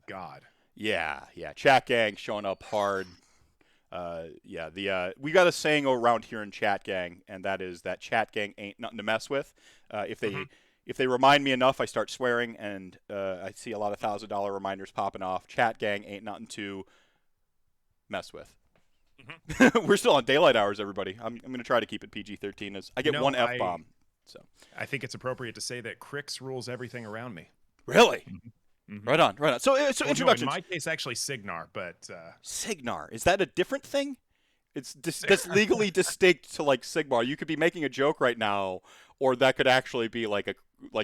God. Yeah, chat gang showing up hard. We got a saying around here in chat gang, and that is that chat gang ain't nothing to mess with. If they remind me enough, I start swearing, and I see a lot of $1,000 reminders popping off. Chat gang ain't nothing to mess with. We're still on daylight hours, everybody. I'm going to try to keep it PG-13. As I get one F-bomb. So I think it's appropriate to say that Crix rules everything around me. Really? Right on. So introductions. No, in my case, actually Signar, but Signar, is that a different thing? It's that's legally distinct to like Sigmar. You could be making a joke right now, or that could actually be like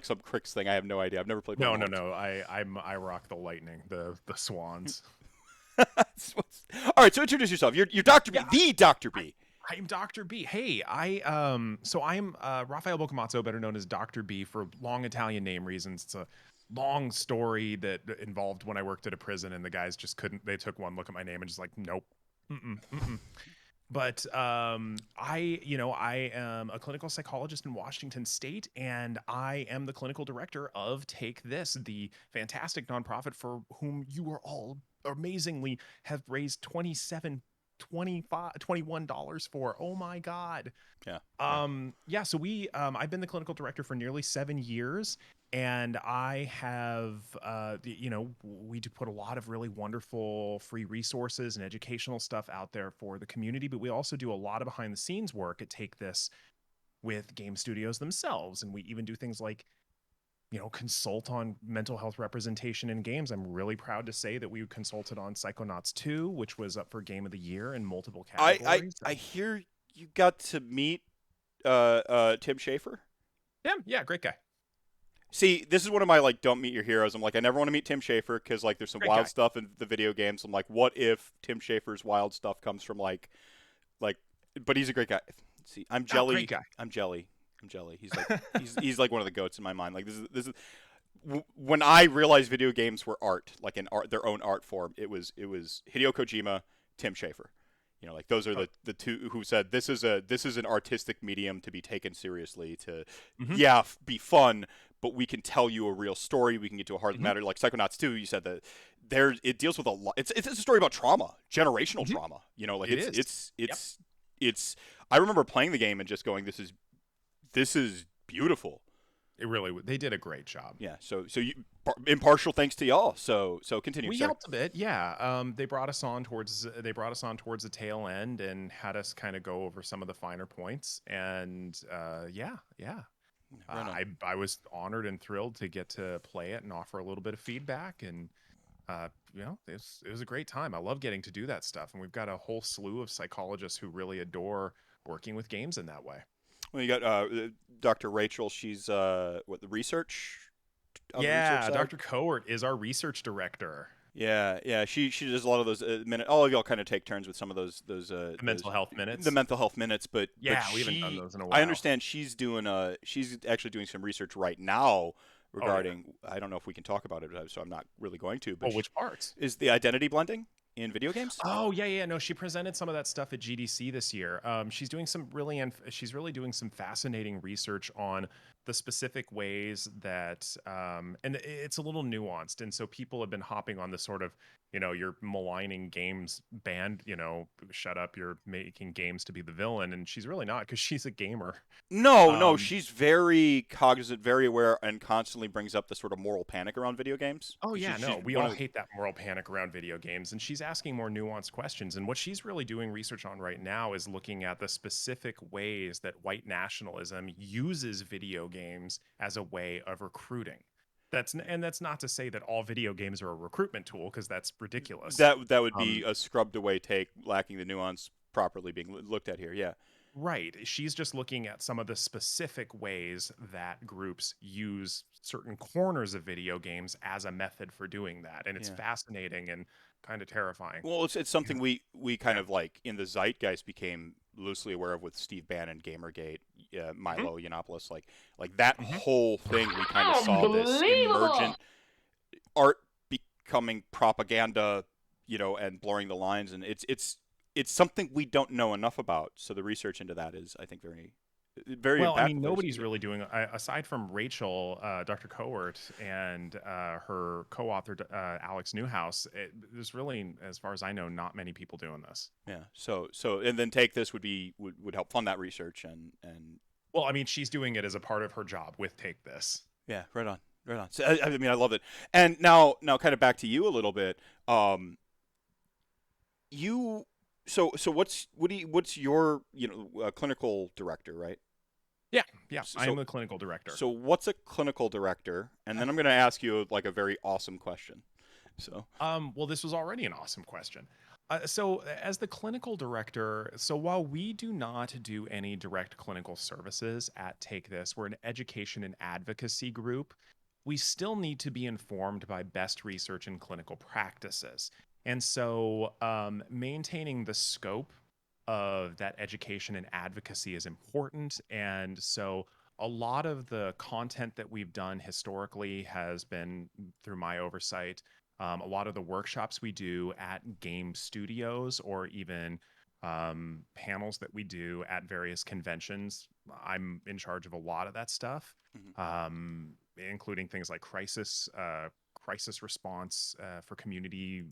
some Crix thing. I have no idea. I've never played. No. I rock the lightning, the swans. All right, so introduce yourself. You're Dr. B, the Dr. B. I'm Dr. B. Hey, I'm Raphael Bocamazzo, better known as Dr. B for long Italian name reasons. It's a long story that involved when I worked at a prison, and the guys just couldn't. They took one look at my name and just like, nope. But I am a clinical psychologist in Washington State, and I am the clinical director of Take This, the fantastic nonprofit for whom you are all amazingly have raised $21 for. Oh my God. So I've been the clinical director for nearly 7 years, and I have we do put a lot of really wonderful free resources and educational stuff out there for the community, but we also do a lot of behind the scenes work at Take This with game studios themselves, and we even do things like consult on mental health representation in games. I'm really proud to say that we consulted on Psychonauts 2, which was up for Game of the Year in multiple categories. I hear you got to meet Tim Schafer. Yeah, great guy. See, this is one of my don't meet your heroes. I'm like, I never want to meet Tim Schafer because there's some wild stuff in the video games. I'm like, what if Tim Schafer's wild stuff comes from but he's a great guy. See, I'm jelly. Great guy. I'm jelly. He's like one of the goats in my mind. Like this is when I realized video games were art, like their own art form. It was Hideo Kojima, Tim Schafer. Those are the two who said this is an artistic medium to be taken seriously. To be fun, but we can tell you a real story. We can get to a heart of the matter. Like Psychonauts 2, you said that it deals with a lot. It's a story about trauma, generational trauma. It's. I remember playing the game and just going, this is beautiful. They did a great job. Yeah. So impartial thanks to y'all. So continue. We helped a bit. Yeah. They brought us on towards the tail end and had us kind of go over some of the finer points. And I was honored and thrilled to get to play it and offer a little bit of feedback. And it was a great time. I love getting to do that stuff. And we've got a whole slew of psychologists who really adore working with games in that way. Well, you got Dr. Rachel. She's the research. Dr. Cohort is our research director. Yeah. She does a lot of those minutes. All of y'all kind of take turns with some of those mental health minutes. The mental health minutes, but we haven't done those in a while. I understand she's actually doing some research right now regarding. I don't know if we can talk about it, so I'm not really going to. But which parts? Is the identity blending in video games? Oh yeah. No, she presented some of that stuff at GDC this year. She's doing she's really doing some fascinating research on the specific ways that, and it's a little nuanced, and so people have been hopping on this sort of, you're maligning games band, shut up, you're making games to be the villain, and she's really not, because she's a gamer. No, she's very cognizant, very aware, and constantly brings up the sort of moral panic around video games. Oh yeah, we all hate that moral panic around video games, and she's asking more nuanced questions, and what she's really doing research on right now is looking at the specific ways that white nationalism uses video games as a way of recruiting. That's not to say that all video games are a recruitment tool, because that's ridiculous. That would be a scrubbed away take, lacking the nuance properly being looked at here. Yeah. Right. She's just looking at some of the specific ways that groups use certain corners of video games as a method for doing that. And it's fascinating and kind of terrifying. Well, it's something we kind of in the zeitgeist became loosely aware of with Steve Bannon, Gamergate, Milo Yiannopoulos, like that whole thing. We kind of saw this emergent art becoming propaganda, and blurring the lines, and it's something we don't know enough about. So the research into that is, I think, very Very Well, I impactful mean, ways to nobody's do it. really doing, aside from Rachel, Dr. Cohort, and her co-author, Alex Newhouse. There's really, as far as I know, not many people doing this. Yeah. So and then Take This would help fund that research and Well, I mean, she's doing it as a part of her job with Take This. yeah, right on. Right on. So I mean, I love it. And now kind of back to you a little bit. You what's your clinical director, right? Yeah, yeah, I So am the clinical director. so what's a clinical director? And then I'm going to ask you like a very awesome question. So Well, this was already an awesome question. So, as the clinical director, so while we do not do any direct clinical services at Take This, we're an education and advocacy group. We still need to be informed by best research and clinical practices. And so, maintaining the scope of that education and advocacy is important. And so, a lot of the content that we've done historically has been through my oversight. A lot of the workshops we do at game studios, or even panels that we do at various conventions, I'm in charge of a lot of that stuff, mhm. including things like crisis response for community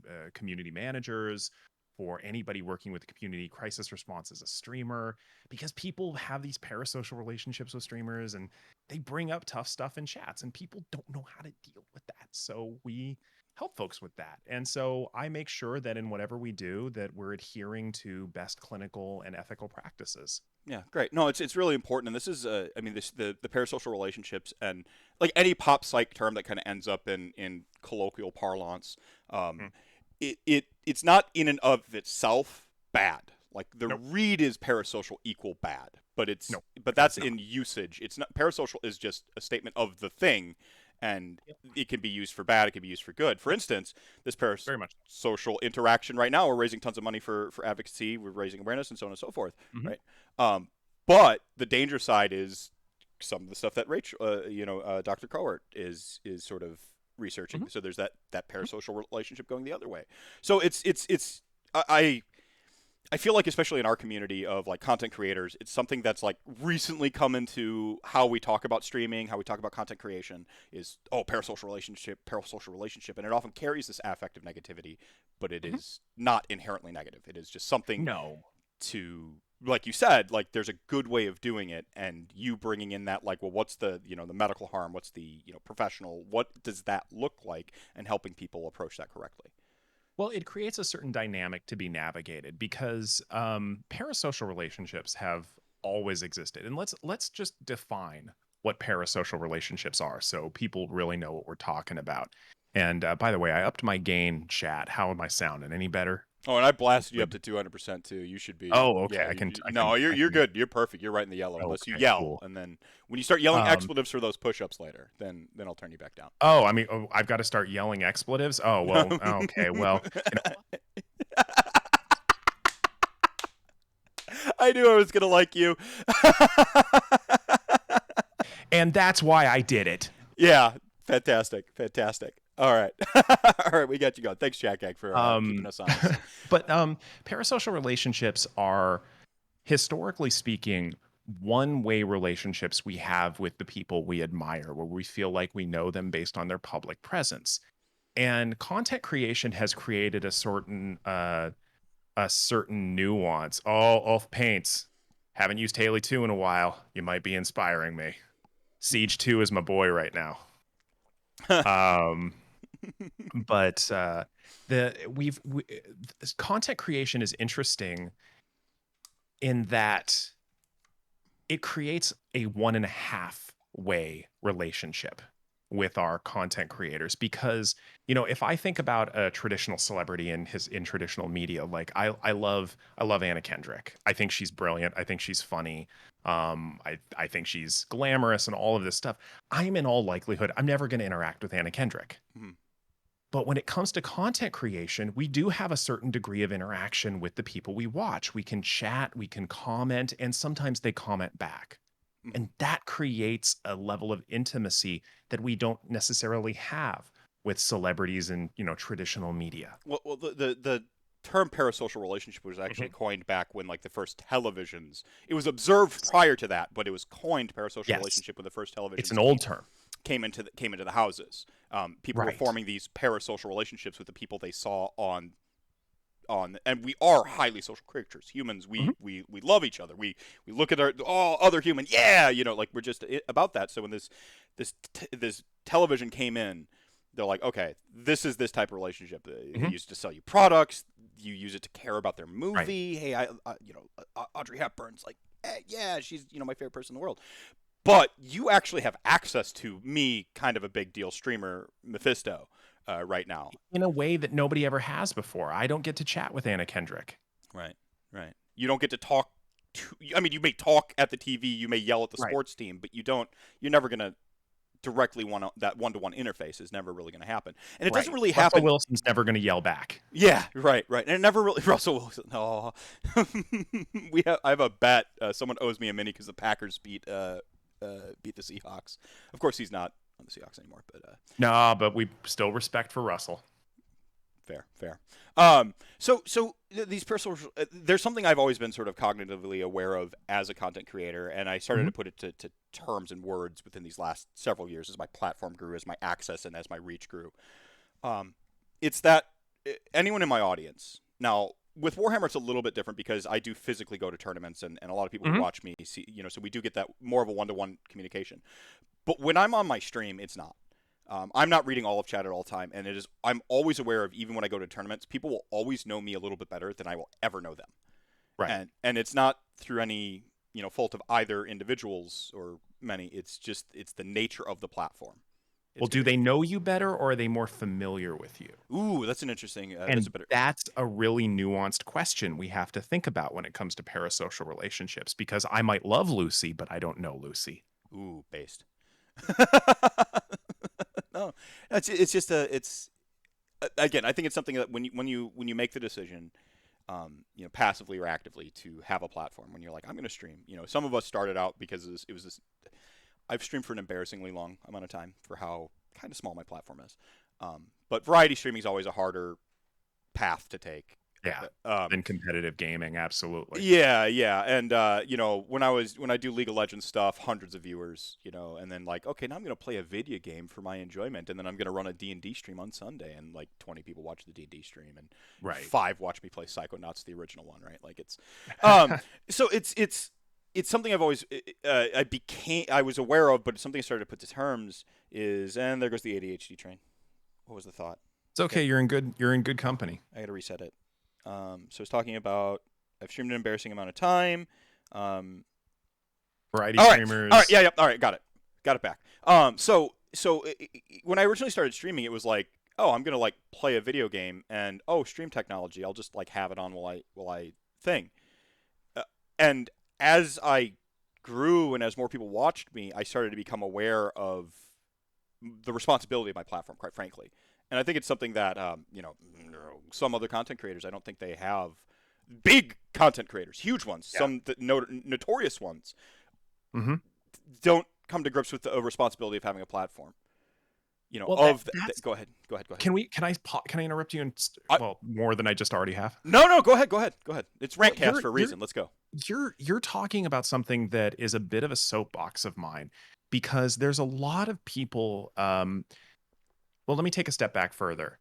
managers, for anybody working with the community, crisis response as a streamer, because people have these parasocial relationships with streamers, and they bring up tough stuff in chats, and people don't know how to deal with that. So we help folks with that. And so I make sure that in whatever we do, that we're adhering to best clinical and ethical practices. Yeah, great. No, it's really important, and this is I mean, the parasocial relationships and like any pop psych term that kind of ends up in colloquial parlance. Mm. It's not in and of itself bad. Like the Nope. read is parasocial equal bad, but Nope. that's It's not. in usage. It's not parasocial is just a statement of the thing, and Yep. it can be used for bad. It can be used for good. For instance, this Very much. parasocial interaction right now, we're raising tons of money for advocacy. We're raising awareness and so on and so forth. Mhm. Right. But the danger side is some of the stuff that Rachel, Dr. Cohort is sort of researching. Mhm. So there's that Mhm. parasocial relationship going the other way. So it's I feel like especially in our community of like content creators, it's something that's like recently come into how we talk about streaming, how we talk about content creation is parasocial relationship, and it often carries this affective negativity, but it Mhm. is not inherently negative. It is just something No. to like you said, like there's a good way of doing it, and you bringing in that like, well, what's the the medical harm, what's the professional, what does that look like, and helping people approach that correctly. Well, it creates a certain dynamic to be navigated, because parasocial relationships have always existed. And let's just define what parasocial relationships are, so people really know what we're talking about. And by the way, I upped my gain, chat. How am I sounding? Any better? Oh, and I blasted you up Hopefully. to 200% too. You should be, Oh, okay. yeah. I No, can. you're good. You're perfect. You're right in the yellow, unless you Okay, yell, cool. and then when you start yelling Um, expletives for those push-ups later, then I'll turn you back down. oh, I mean, oh, I've got to start yelling expletives. Oh well. Okay. Well, you know, I knew I was gonna like you. and that's why I did it. Yeah, fantastic, fantastic. All right, all right, we got you going. Thanks, Jack Egg, for keeping Um, us honest. but parasocial relationships are, historically speaking, one-way relationships we have with the people we admire, where we feel like we know them based on their public presence. And content creation has created a certain nuance. Oh, Ulf Paints. Haven't used Haley 2 in a while. You might be inspiring me. Siege 2 is my boy right now. Um, but the this content creation is interesting in that it creates a 1.5 way relationship with our content creators, because if I think about a traditional celebrity in traditional media, like I love Anna Kendrick. I think she's brilliant. I think she's funny. I think she's glamorous and all of this stuff. I'm in all likelihood I'm never going to interact with Anna Kendrick. Mhm. But when it comes to content creation, we do have a certain degree of interaction with the people we watch. We can chat, we can comment, and sometimes they comment back. Mhm. And that creates a level of intimacy that we don't necessarily have with celebrities in, traditional media. Well, the term parasocial relationship was actually coined back when like the first televisions. It was observed prior to that, but it was coined parasocial relationship when the first televisions. It's an old term. Came into the houses. People were forming these parasocial relationships with the people they saw on, and we are highly social creatures. Humans, we love each other. We look at our other human, like we're just about that. So when this television came in, they're like, okay, this is this type of relationship. They use it to sell you products. You use it to care about their movie. Hey, Audrey Hepburn's like, hey, yeah, she's my favorite person in the world. But you actually have access to me, kind of a big deal streamer, Mephisto, right now. In a way that nobody ever has before. I don't get to chat with Anna Kendrick. Right. You don't get to talk you may talk at the TV, you may yell at the sports team, but you're never going to directly that one-to-one interface is never really going to happen. And it doesn't really happen. Russell Wilson's never going to yell back. Yeah, right. And it never really Russell Wilson. Oh. I have a bet someone owes me a mini cuz the Packers beat the Seahawks. Of course he's not on the Seahawks anymore, but no, but we still respect for Russell. Fair. So these personal, there's something I've always been sort of cognitively aware of as a content creator, and I started to put it to terms and words within these last several years as my platform grew, as my access and as my reach grew. It's that anyone in my audience now. With Warhammer, it's a little bit different because I do physically go to tournaments, and a lot of people who watch me see, so we do get that more of a one-to-one communication. But when I'm on my stream, it's not. I'm not reading all of chat at all time, and I'm always aware of, even when I go to tournaments, people will always know me a little bit better than I will ever know them. Right. And it's not through any fault of either individuals or many. It's the nature of the platform. Well, do they know you better, or are they more familiar with you? Ooh, that's an interesting. That's a really nuanced question we have to think about when it comes to parasocial relationships, because I might love Lucy, but I don't know Lucy. Ooh, based. No, it's just again. I think it's something that when you make the decision, passively or actively to have a platform, when you're like, I'm going to stream. Some of us started out because it was this. I've streamed for an embarrassingly long amount of time for how kind of small my platform is. But variety streaming is always a harder path to take. Yeah. Than competitive gaming, absolutely. Yeah. And when I do League of Legends stuff, hundreds of viewers, and then like, okay, now I'm going to play a video game for my enjoyment, and then I'm going to run a D&D stream on Sunday, and like 20 people watch the D&D stream, and 5 watch me play Psychonauts, the original one, right? Like it's so it's something I've always I was aware of, but something I started to put to terms is, and there goes the ADHD train. What was the thought? It's okay. You're in good company. I got to reset it. So I was talking about I've streamed an embarrassing amount of time. Variety streamers. All right. Yeah. All right. Got it back. So when I originally started streaming, it was like, oh, I'm gonna like play a video game, and stream technology. I'll just like have it on while I thing. And as I grew and as more people watched me, I started to become aware of the responsibility of my platform, quite frankly. And I think it's something that, some other content creators, I don't think they have. Big content creators, huge ones, some notorious ones, don't come to grips with the responsibility of having a platform. Go ahead. Can I interrupt you? More than I just already have. No. Go ahead. It's Rantcast for a reason. Let's go. You're talking about something that is a bit of a soapbox of mine, because there's a lot of people. Well, let me take a step back further.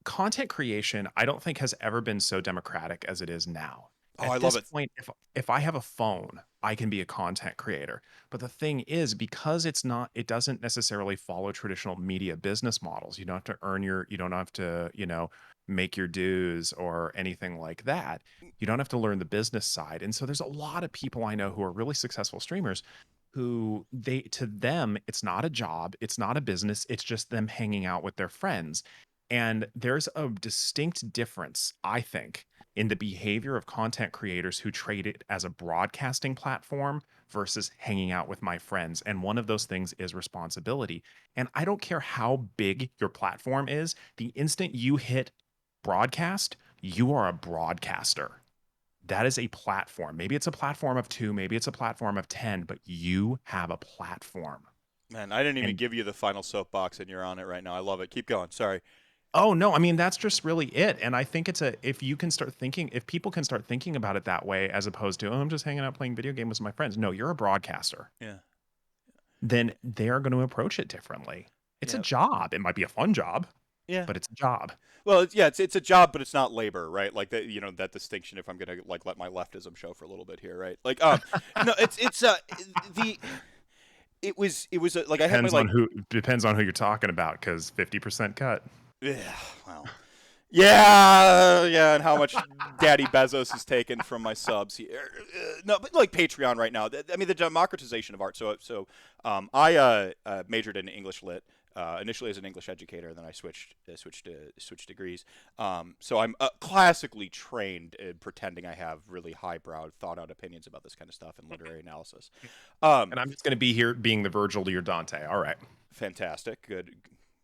Content creation, I don't think, has ever been so democratic as it is now. I love it. Point, if I have a phone, I can be a content creator. But the thing is, because it doesn't necessarily follow traditional media business models. You don't have to you don't have to, make your dues or anything like that. You don't have to learn the business side. And so there's a lot of people I know who are really successful streamers who to them, it's not a job, it's not a business, it's just them hanging out with their friends. And there's a distinct difference, I think, in the behavior of content creators who treat it as a broadcasting platform versus hanging out with my friends. And one of those things is responsibility. And I don't care how big your platform is, the instant you hit broadcast, you are a broadcaster. That is a platform. Maybe it's a platform of 2, maybe it's a platform of 10, but you have a platform. Man, I didn't even give you the final soapbox, and you're on it right now. I love it. Keep going. Sorry. Oh no, I mean that's just really it. And I think if people can start thinking about it that way, as opposed to, oh, I'm just hanging out playing video games with my friends. No, you're a broadcaster. Yeah. Then they are going to approach it differently. It's a Yeah. job. It might be a fun job, Yeah. but it's a job. Well, it's a job, but it's not labor, right? Like that, that distinction. If I'm gonna like let my leftism show for a little bit here, right? Like, no, it's the it was like I had my like Depends on who you're talking about, because 50% cut. yeah, well, yeah, and how much Daddy Bezos has taken from my subs here. No, but like Patreon right now. I mean, the democratization of art. I majored in English lit. Initially as an English educator, then I switched degrees. So I'm classically trained in pretending I have really highbrow, thought-out opinions about this kind of stuff and literary analysis. And I'm just going to be here being the Virgil to your Dante. All right. Fantastic. Good.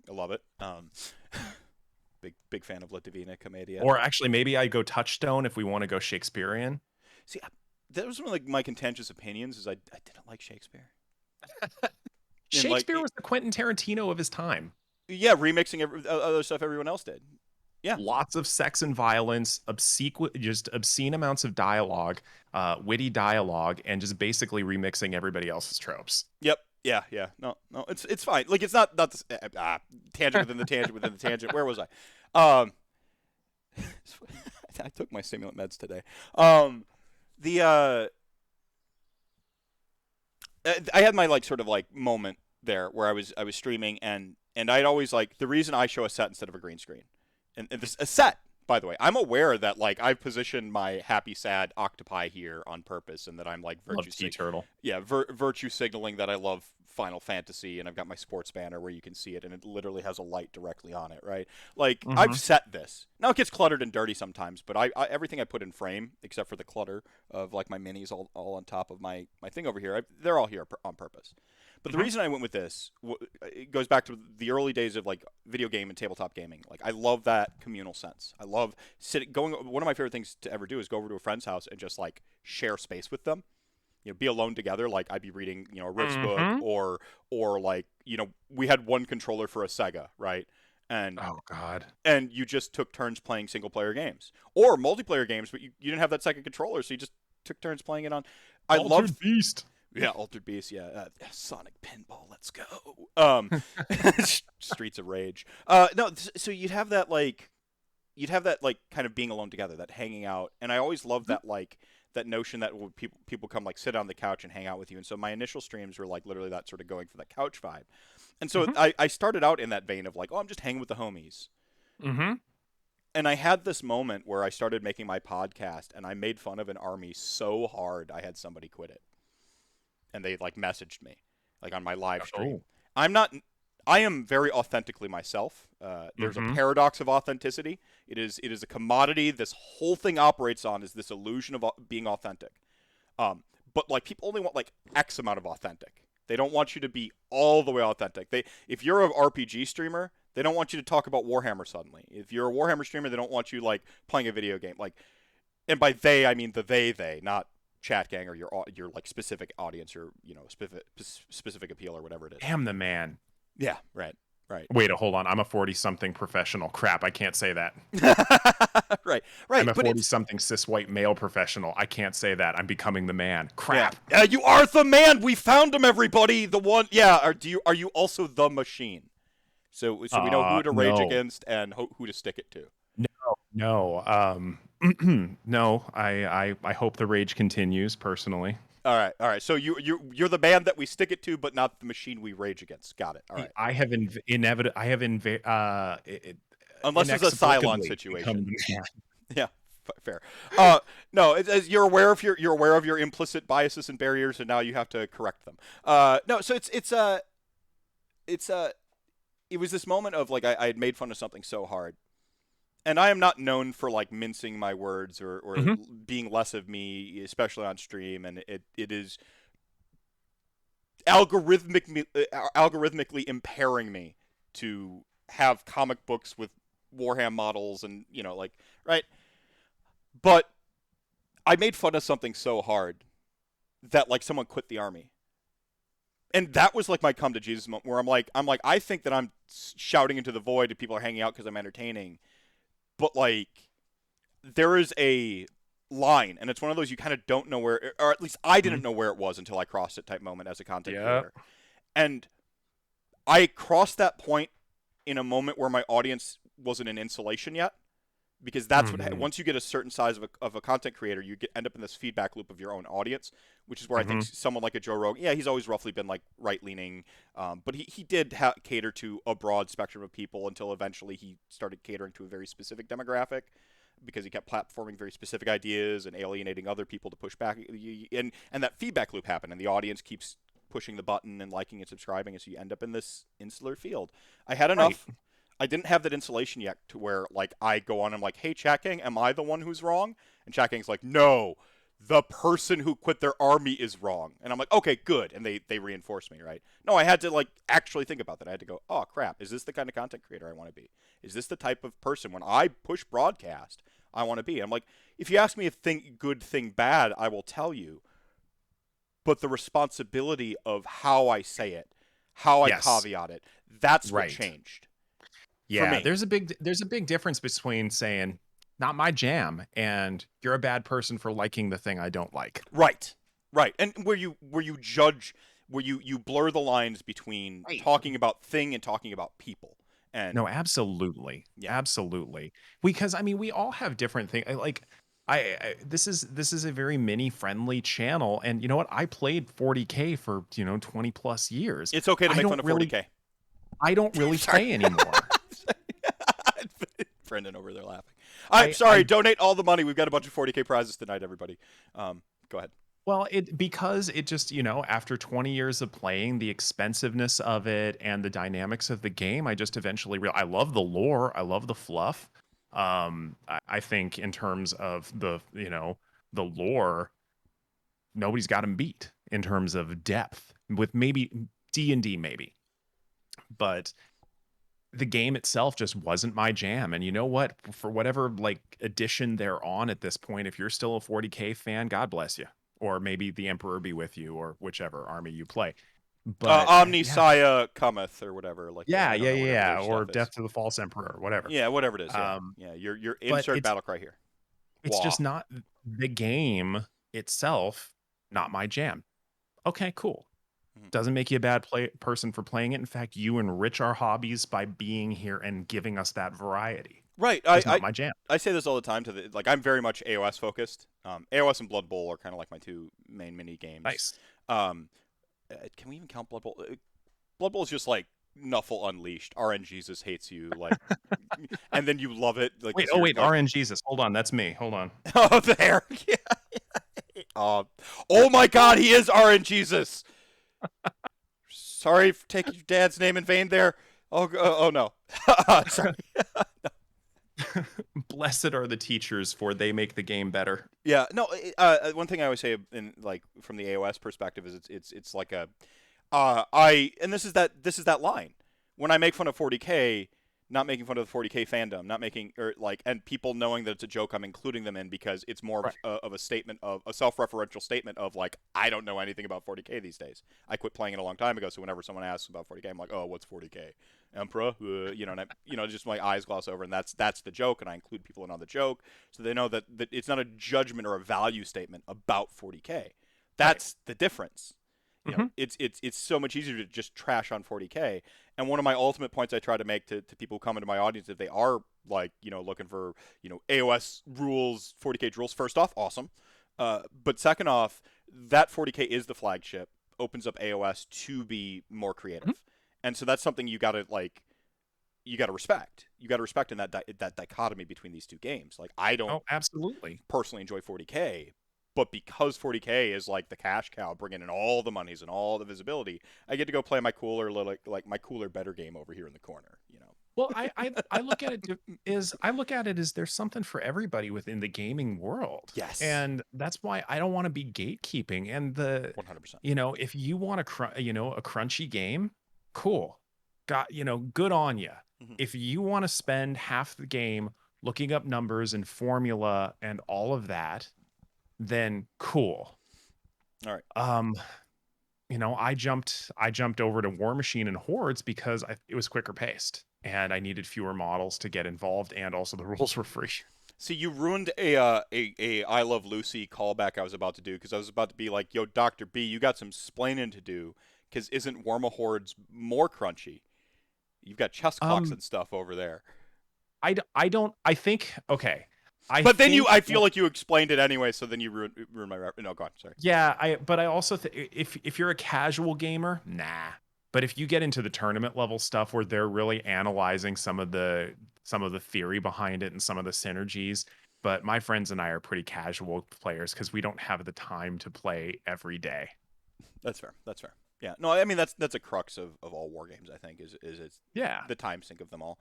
I love it. Big fan of La Divina Commedia. Or actually, maybe I go Touchstone if we want to go Shakespearean. See, that was one of like my contentious opinions. Is I didn't like Shakespeare. Shakespeare was the Quentin Tarantino of his time. Yeah, remixing other stuff everyone else did. Yeah, lots of sex and violence, just obscene amounts of dialogue, witty dialogue, and just basically remixing everybody else's tropes. Yep. Yeah. No, it's fine. Like it's not this, tangent within the tangent within the tangent. Where was I? I took my stimulant meds today. I had my like sort of like moment there where I was streaming and I'd always like the reason I show a set instead of a green screen, and this a set, by the way. I'm aware that like I've positioned my happy sad octopi here on purpose, and that I'm like virtue signaling that I love Final Fantasy, and I've got my sports banner where you can see it, and it literally has a light directly on it, right? Like I've set this. Now it gets cluttered and dirty sometimes, but I everything I put in frame except for the clutter of like my minis all on top of my thing over here. They're all here on purpose. But the reason I went with this, it goes back to the early days of like video game and tabletop gaming. Like I love that communal sense. I love going. One of my favorite things to ever do is go over to a friend's house and just like share space with them. Be alone together. Like I'd be reading, a Rick's book, or like, we had one controller for a Sega, right? And oh god, and you just took turns playing single player games or multiplayer games, but you didn't have that second controller, so you just took turns playing it on. I loved Beast. Yeah, Altered Beast. Yeah, Sonic Pinball. Let's go. Streets of Rage. No, so you'd have that kind of being alone together, that hanging out, and I always loved that like that notion that people come like sit on the couch and hang out with you. And so my initial streams were like literally that sort of going for that couch vibe. And so I started out in that vein of like, oh, I'm just hanging with the homies. And I had this moment where I started making my podcast, and I made fun of an army so hard I had somebody quit it. And they like messaged me like on my live stream. I am very authentically myself. There's a paradox of authenticity. It is a commodity this whole thing operates on, is this illusion of being authentic. But like people only want like X amount of authentic. They don't want you to be all the way authentic. If you're an RPG streamer, they don't want you to talk about Warhammer suddenly. If you're a Warhammer streamer, they don't want you like playing a video game. Like, and by they I mean they, not chat gang or your like specific audience, or specific appeal or whatever it is. Damn the man. Yeah, right. Wait, hold on. I'm a 40-something professional. Crap, I can't say that. right. I'm a 40-something cis white male professional. I can't say that. I'm becoming the man. Crap. Yeah. You are the man. We found him, everybody. The one. Yeah. Are you also the machine? So we know who to rage against and who to stick it to. No. No. I hope the rage continues personally. All right. So you're the man that we stick it to, but not the machine we rage against. Got it. All right. I have unless it's a Cylon situation. Yeah, fair. No, you're aware of your implicit biases and barriers, and now you have to correct them. No, so it was this moment of like I had made fun of something so hard. And I am not known for like mincing my words or being less of me, especially on stream. And it is algorithmically impairing me to have comic books with Warhammer models and right. But I made fun of something so hard that like someone quit the army. and that was like my come to Jesus moment where I'm like, I think that I'm shouting into the void and people are hanging out because I'm entertaining, but like there is a line, and it's one of those you kind of don't know where, or at least I didn't know where it was until I crossed it type moment as a content creator, and I crossed that point in a moment where my audience wasn't in insulation yet. Because that's what once you get a certain size of a content creator, you end up in this feedback loop of your own audience, which is where I think someone like a Joe Rogan, yeah, he's always roughly been like right leaning, but he did cater to a broad spectrum of people until eventually he started catering to a very specific demographic because he kept platforming very specific ideas and alienating other people to push back, and that feedback loop happened, and the audience keeps pushing the button and liking and subscribing, and so you end up in this insular field. I had enough. Right. I didn't have that insulation yet to where, like, I go on and I'm like, hey, Chat Gang, am I the one who's wrong? And Chat Gang's like, no, the person who quit their army is wrong. And I'm like, okay, good. And they reinforce me, right? No, I had to, like, actually think about that. I had to go, oh, crap, is this the kind of content creator I want to be? Is this the type of person, when I push broadcast, I want to be? I'm like, if you ask me a good thing bad, I will tell you. But the responsibility of how I say it, how I caveat it, that's what changed. Yeah, there's a big difference between saying not my jam and you're a bad person for liking the thing I don't like. Right. And where you judge, where you blur the lines between talking about thing and talking about people. And no, absolutely. Yeah. Absolutely. Because I mean, we all have different things. Like this is a very mini friendly channel, and you know what? I played 40K for 20 plus years. It's okay to make fun of 40K. I don't really play anymore. Brendan over there laughing. I'm sorry. Donate all the money. We've got a bunch of 40K prizes tonight, everybody. Go ahead. Well, because it just, after 20 years of playing, the expensiveness of it and the dynamics of the game, I just eventually I love the lore. I love the fluff. I think in terms of the lore, nobody's got him beat in terms of depth, with maybe D&D maybe. But the game itself just wasn't my jam. And you know what? For whatever like edition they're on at this point, if you're still a 40K fan, God bless you. Or maybe the Emperor be with you, or whichever army you play. But Omnisaya cometh, or whatever. Like or Death to the False Emperor, or whatever. Yeah, whatever it is. Your insert battle cry here. It's just not the game itself. Not my jam. Okay, cool. Doesn't make you a bad person for playing it. In fact, you enrich our hobbies by being here and giving us that variety. Right. It's not my jam. I say this all the time I'm very much AOS focused. AOS and Blood Bowl are kind of like my two main mini games. Nice. Can we even count Blood Bowl? Blood Bowl is just like Nuffle Unleashed. RN Jesus hates you, like, and then you love it. Like, wait, RN Jesus. Hold on, that's me. Hold on. Oh, there. Yeah. Oh my God, he is RN Jesus. Sorry for taking your dad's name in vain there. Oh no. Sorry. No. Blessed are the teachers, for they make the game better. Yeah. No. One thing I always say, from the AOS perspective, is it's like and this is that line when I make fun of 40K. Not making fun of the 40K fandom, not making and people knowing that it's a joke, I'm including them in because it's more of a statement, of a self-referential statement of like, I don't know anything about 40K these days. I quit playing it a long time ago, so whenever someone asks about 40K, I'm like, oh, what's 40K? Emperor? And just my eyes gloss over, and that's the joke, and I include people in on the joke, so they know that it's not a judgment or a value statement about 40K. That's the difference. You know, it's so much easier to just trash on 40K. And one of my ultimate points I try to make to people who come into my audience, if they are like, looking for, AOS rules, 40K rules, first off, awesome. But second off, that 40K is the flagship, opens up AOS to be more creative. And so that's something you got to respect. You got to respect in that dichotomy between these two games. Like, I don't absolutely personally enjoy 40K, but because 40K is like the cash cow, bringing in all the monies and all the visibility, I get to go play my cooler, my cooler, better game over here in the corner. Well, I look at it as there's something for everybody within the gaming world. Yes, and that's why I don't want to be gatekeeping. And 100%. If you want a crunchy game, cool, good on you. If you want to spend half the game looking up numbers and formula and all of that, then cool. All right. I jumped over to War Machine and Hordes because it was quicker paced and I needed fewer models to get involved, and also the rules were free. See, you ruined a I Love Lucy callback I was about to do, because I was about to be like, "Yo, Doctor B, you got some splaining to do, because isn't Warmahordes more crunchy? You've got chess clocks Um, and stuff over there." I don't. I think okay. But then I feel like you explained it anyway, so then you ruined my No, go on. Sorry. Yeah, but I also if you're a casual gamer, nah. But if you get into the tournament level stuff where they're really analyzing some of the theory behind it and some of the synergies, but my friends and I are pretty casual players because we don't have the time to play every day. That's fair. That's fair. Yeah. No, I mean that's a crux of all war games. I think is it's Yeah. the time sink of them all.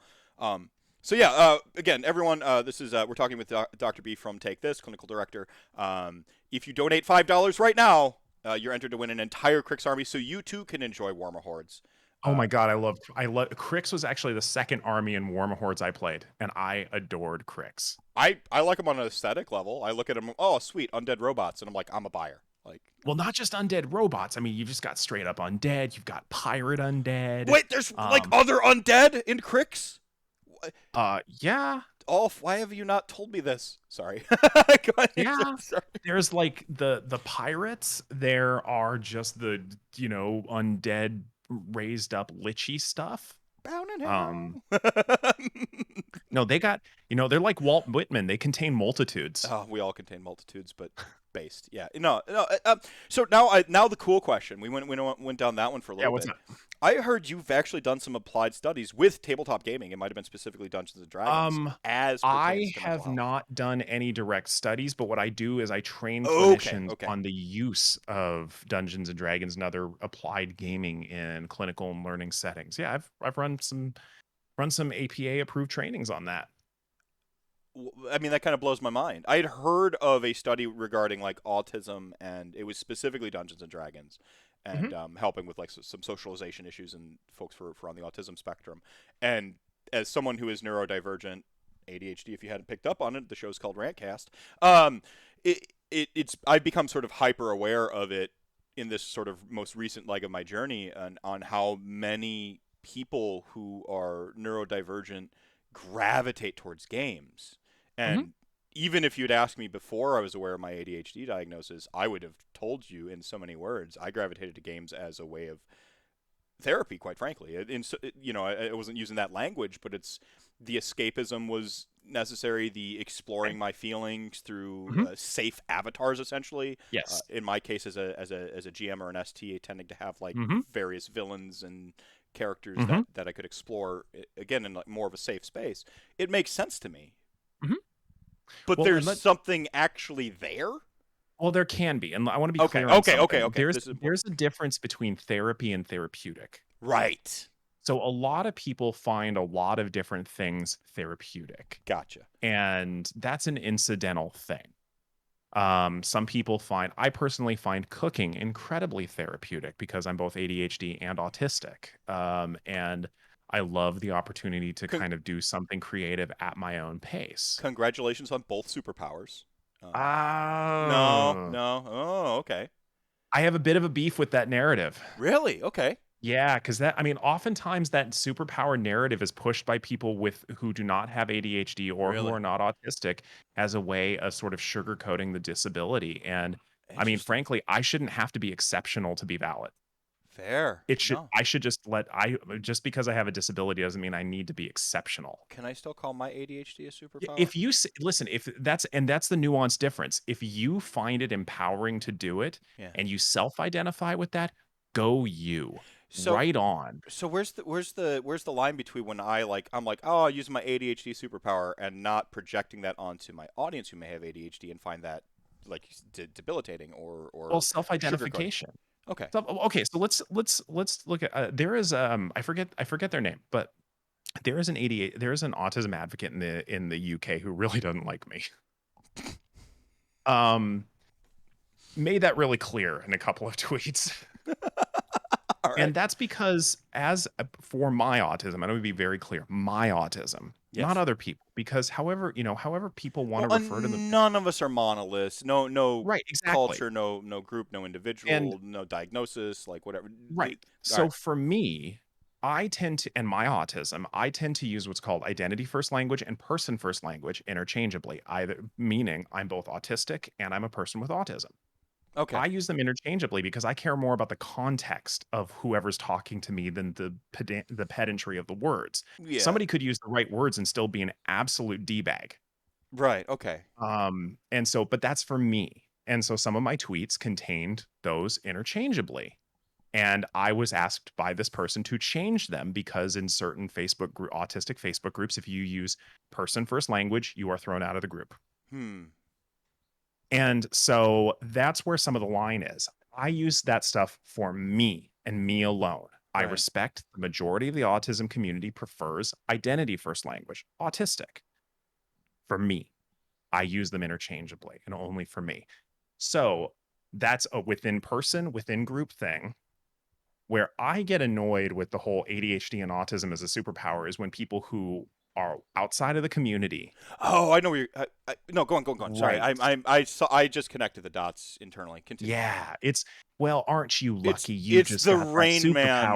So yeah, again, everyone, this is we're talking with Dr. B from Take This, clinical director. If you donate $5 right now, you're entered to win an entire Crix army, so you too can enjoy Warmahordes. Oh my god, I love Crix was actually the second army in Warmahordes I played, and I adored Crix. I like them on an aesthetic level. I look at them, oh sweet, undead robots, and I'm like, I'm a buyer. Like, Well, not just undead robots. I mean, you've just got straight up undead. You've got pirate undead. wait, there's like other undead in Crix? Yeah. Why have you not told me this? Sorry. Yeah. Sorry. There's like the pirates. There are just the undead raised up lichy stuff. Bound in Um, hell. no, they got they're like Walt Whitman. They contain multitudes. Oh, we all contain multitudes, but based. Yeah. No. So now the cool question. We went down that one for a little What's bit. that? I heard you've actually done some applied studies with tabletop gaming. It might have been specifically Dungeons and Dragons. I have not done any direct studies, but what I do is I train Okay. clinicians Okay. on the use of Dungeons and Dragons and other applied gaming in clinical and learning settings. Yeah, I've run some APA approved trainings on that. I mean, that kind of blows my mind. I'd heard of a study regarding like autism, and it was specifically Dungeons and Dragons, and Mhm. helping with like some socialization issues and folks for on the autism spectrum. And as someone who is neurodivergent, ADHD, if you hadn't picked up on it, the show's called Rantcast. It's I've become sort of hyper aware of it in this sort of most recent leg of my journey, and on how many people who are neurodivergent gravitate towards games. Mhm. And even if you'd asked me before I was aware of my ADHD diagnosis, I would have told you in so many words. I gravitated to games as a way of therapy, quite frankly. I wasn't using that language, but it's the escapism was necessary, the exploring my feelings through Mhm. safe avatars, essentially. Yes. In my case, as a GM or an ST, tending to have like Mhm. various villains and characters Mhm. that I could explore again in like more of a safe space. It makes sense to me. Mhm. But Well, there's something actually there. well, there can be, and I want to be Okay, clear on okay, okay, something. okay. This is important. There's a difference between therapy and therapeutic. Right. So a lot of people find a lot of different things therapeutic, Gotcha. and that's an incidental thing. Some people I personally find cooking incredibly therapeutic because I'm both ADHD and autistic. And I love the opportunity to kind of do something creative at my own pace. Congratulations on both superpowers. No, Oh, no. Oh, okay. I have a bit of a beef with that narrative. Really? Okay. Yeah, because oftentimes that superpower narrative is pushed by people who do not have ADHD or who Really? are not autistic as a way of sort of sugarcoating the disability. And Interesting. frankly, I shouldn't have to be exceptional to be valid. Fair. No. I should just because I have a disability doesn't mean I need to be exceptional. Can I still call my ADHD a Yeah, superpower? if you listen, if that's the nuanced difference. If you find it empowering to do it Yeah. and you self-identify with that, go you. So Right on. so where's the line between when I'm like, oh, I'll use my ADHD superpower, and not projecting that onto my audience who may have ADHD and find that like debilitating or Well, sugarcoating. self-identification. Okay. So, okay, so let's look at there is I forget their name, but there is an autism advocate in the UK who really doesn't like me. Um Made that really clear in a couple of tweets. All right. And that's because for my autism, I'm going to be very clear, my autism, not Yes. other people, because however people want Well, to refer to them. none of us are monoliths. No Right, exactly. culture, no group, no And individual, no diagnosis, like whatever. right. All So right. for me, I tend to, and my autism, I tend to use what's called identity first language and person first language interchangeably, either meaning I'm both autistic and I'm a person with autism. Okay. I use them interchangeably because I care more about the context of whoever's talking to me than the pedantry of the words. Yeah. Somebody could use the right words and still be an absolute D-bag. Right. Okay. And so, but that's for me. And so some of my tweets contained those interchangeably. And I was asked by this person to change them because in certain autistic Facebook groups, if you use person first language, you are thrown out of the group. Hmm. And so that's where some of the line is. I use that stuff for me and me alone. I Right. respect the majority of the autism community prefers identity first language, autistic. For me, I use them interchangeably and only for me. So that's a within person, within group thing. Where I get annoyed with the whole ADHD and autism as a superpower is when people who are outside of the community. Oh, I know where you're. No, go on. Sorry, Right. I just connected the dots internally. Continue. Yeah, it's well, aren't you It's lucky you it's just the got that Rain superpower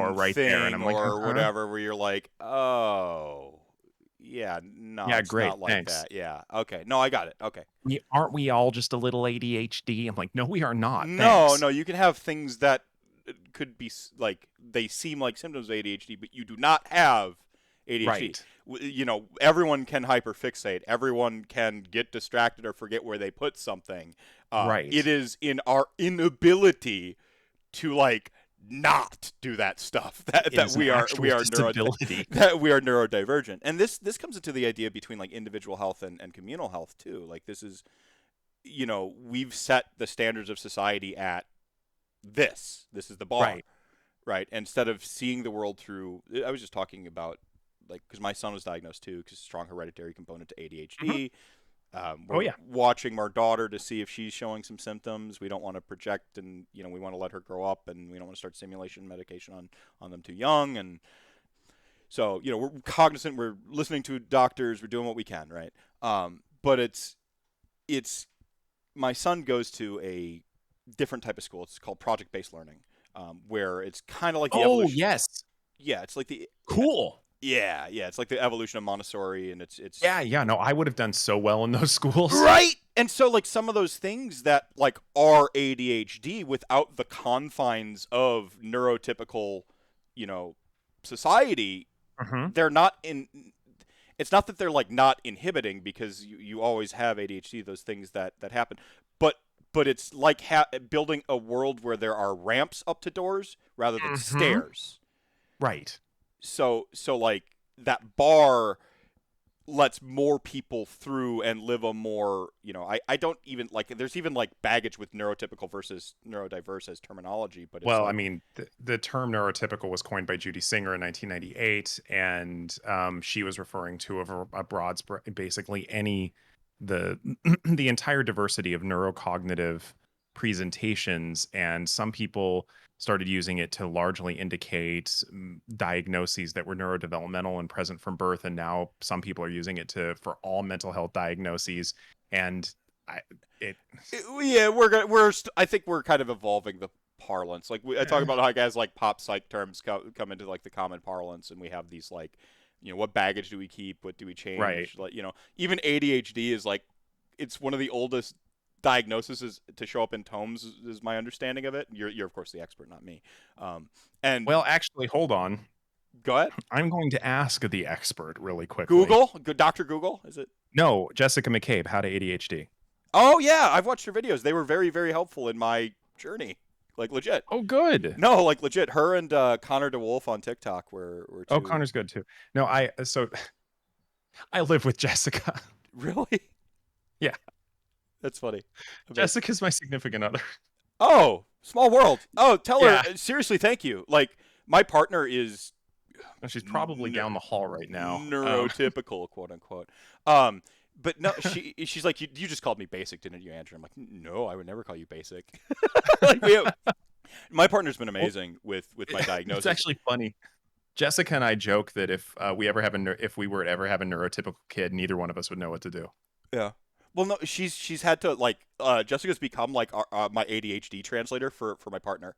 Man right there? And thing I'm like, or uh-huh. whatever, where you're like, oh, yeah, no, Yeah, it's great, not like thanks. that. Yeah, okay, no, I got it. Okay. Aren't we all just a little ADHD? I'm like, no, we are not. No, Thanks. no, you can have things that could be like they seem like symptoms of ADHD, but you do not have ADHD. Right. You know, everyone can hyperfixate. Everyone can get distracted or forget where they put something. It Right. is in our inability to like not do that stuff that, It is an actual disability. that we are neurodivergent. And this comes into the idea between like individual health and communal health too. Like this is, you know, we've set the standards of society at this is the bar, Right. right? Instead of seeing the world through, I was just talking about like because my son was diagnosed too because strong hereditary component to Mhm. ADHD. Oh We're yeah. watching our daughter to see if she's showing some symptoms. We don't want to project, and you know, we want to let her grow up, and we don't want to start simulation medication on them too young. And so, you know, we're cognizant. We're listening to doctors. We're doing what we can, right? But it's my son goes to a different type of school. It's called project based learning, where it's kind of like the Oh evolution. yes. Yeah, it's like the Cool. yeah, it's like the evolution of Montessori, and it's Yeah, yeah. No, I would have done so well in those schools. right. And so like some of those things that like are ADHD without the confines of neurotypical, you know, society, Hmm. they're not in. It's not that they're like not inhibiting because you always have ADHD, those things that happen, but it's like building a world where there are ramps up to doors rather than Hmm. stairs. Right. So like that bar lets more people through and live a more, you know, I don't even like there's even like baggage with neurotypical versus neurodiverse as terminology, but it's Well, I like mean, the term neurotypical was coined by Judy Singer in 1998, and she was referring to a broad, basically any the the entire diversity of neurocognitive presentations, and some people started using it to largely indicate diagnoses that were neurodevelopmental and present from birth, and now some people are using it to for all mental health diagnoses, and I, it. yeah, I think we're kind of evolving the parlance. Like I talk about how guys like pop psych terms come into like the common parlance, and we have these like, you know, what baggage do we keep? What do we Right. change? Like, you know, even ADHD is like, it's one of the oldest diagnoses to show up in tomes, is my understanding of it. You're of course the expert, not me. And Well, actually, hold on. go ahead. I'm going to ask the expert really quickly. Google, Dr. Google, is it? No, Jessica McCabe, How to ADHD. Oh yeah, I've watched her videos. They were very, very helpful in my journey. Like legit. Oh, good. No, like legit. Her and Connor DeWolf on TikTok were Oh, two. Connor's good too. No, I live with Jessica. Really? Yeah, That's funny. I bet. Jessica's my significant other. Oh, small world. Oh, tell her Yeah, seriously. Thank you. Like my partner is she's probably down the hall right now. neurotypical, quote unquote. Um, but no, she's like, you just called me basic, didn't you, Andrew? I'm like, no, I would never call you basic. Like my partner's been Well, amazing with my it's diagnosis. actually funny. Jessica and I joke that if we were to ever have a neurotypical kid, neither one of us would know what to do. Yeah. Well, no, she's had to like Jessica's become like my ADHD translator for my partner.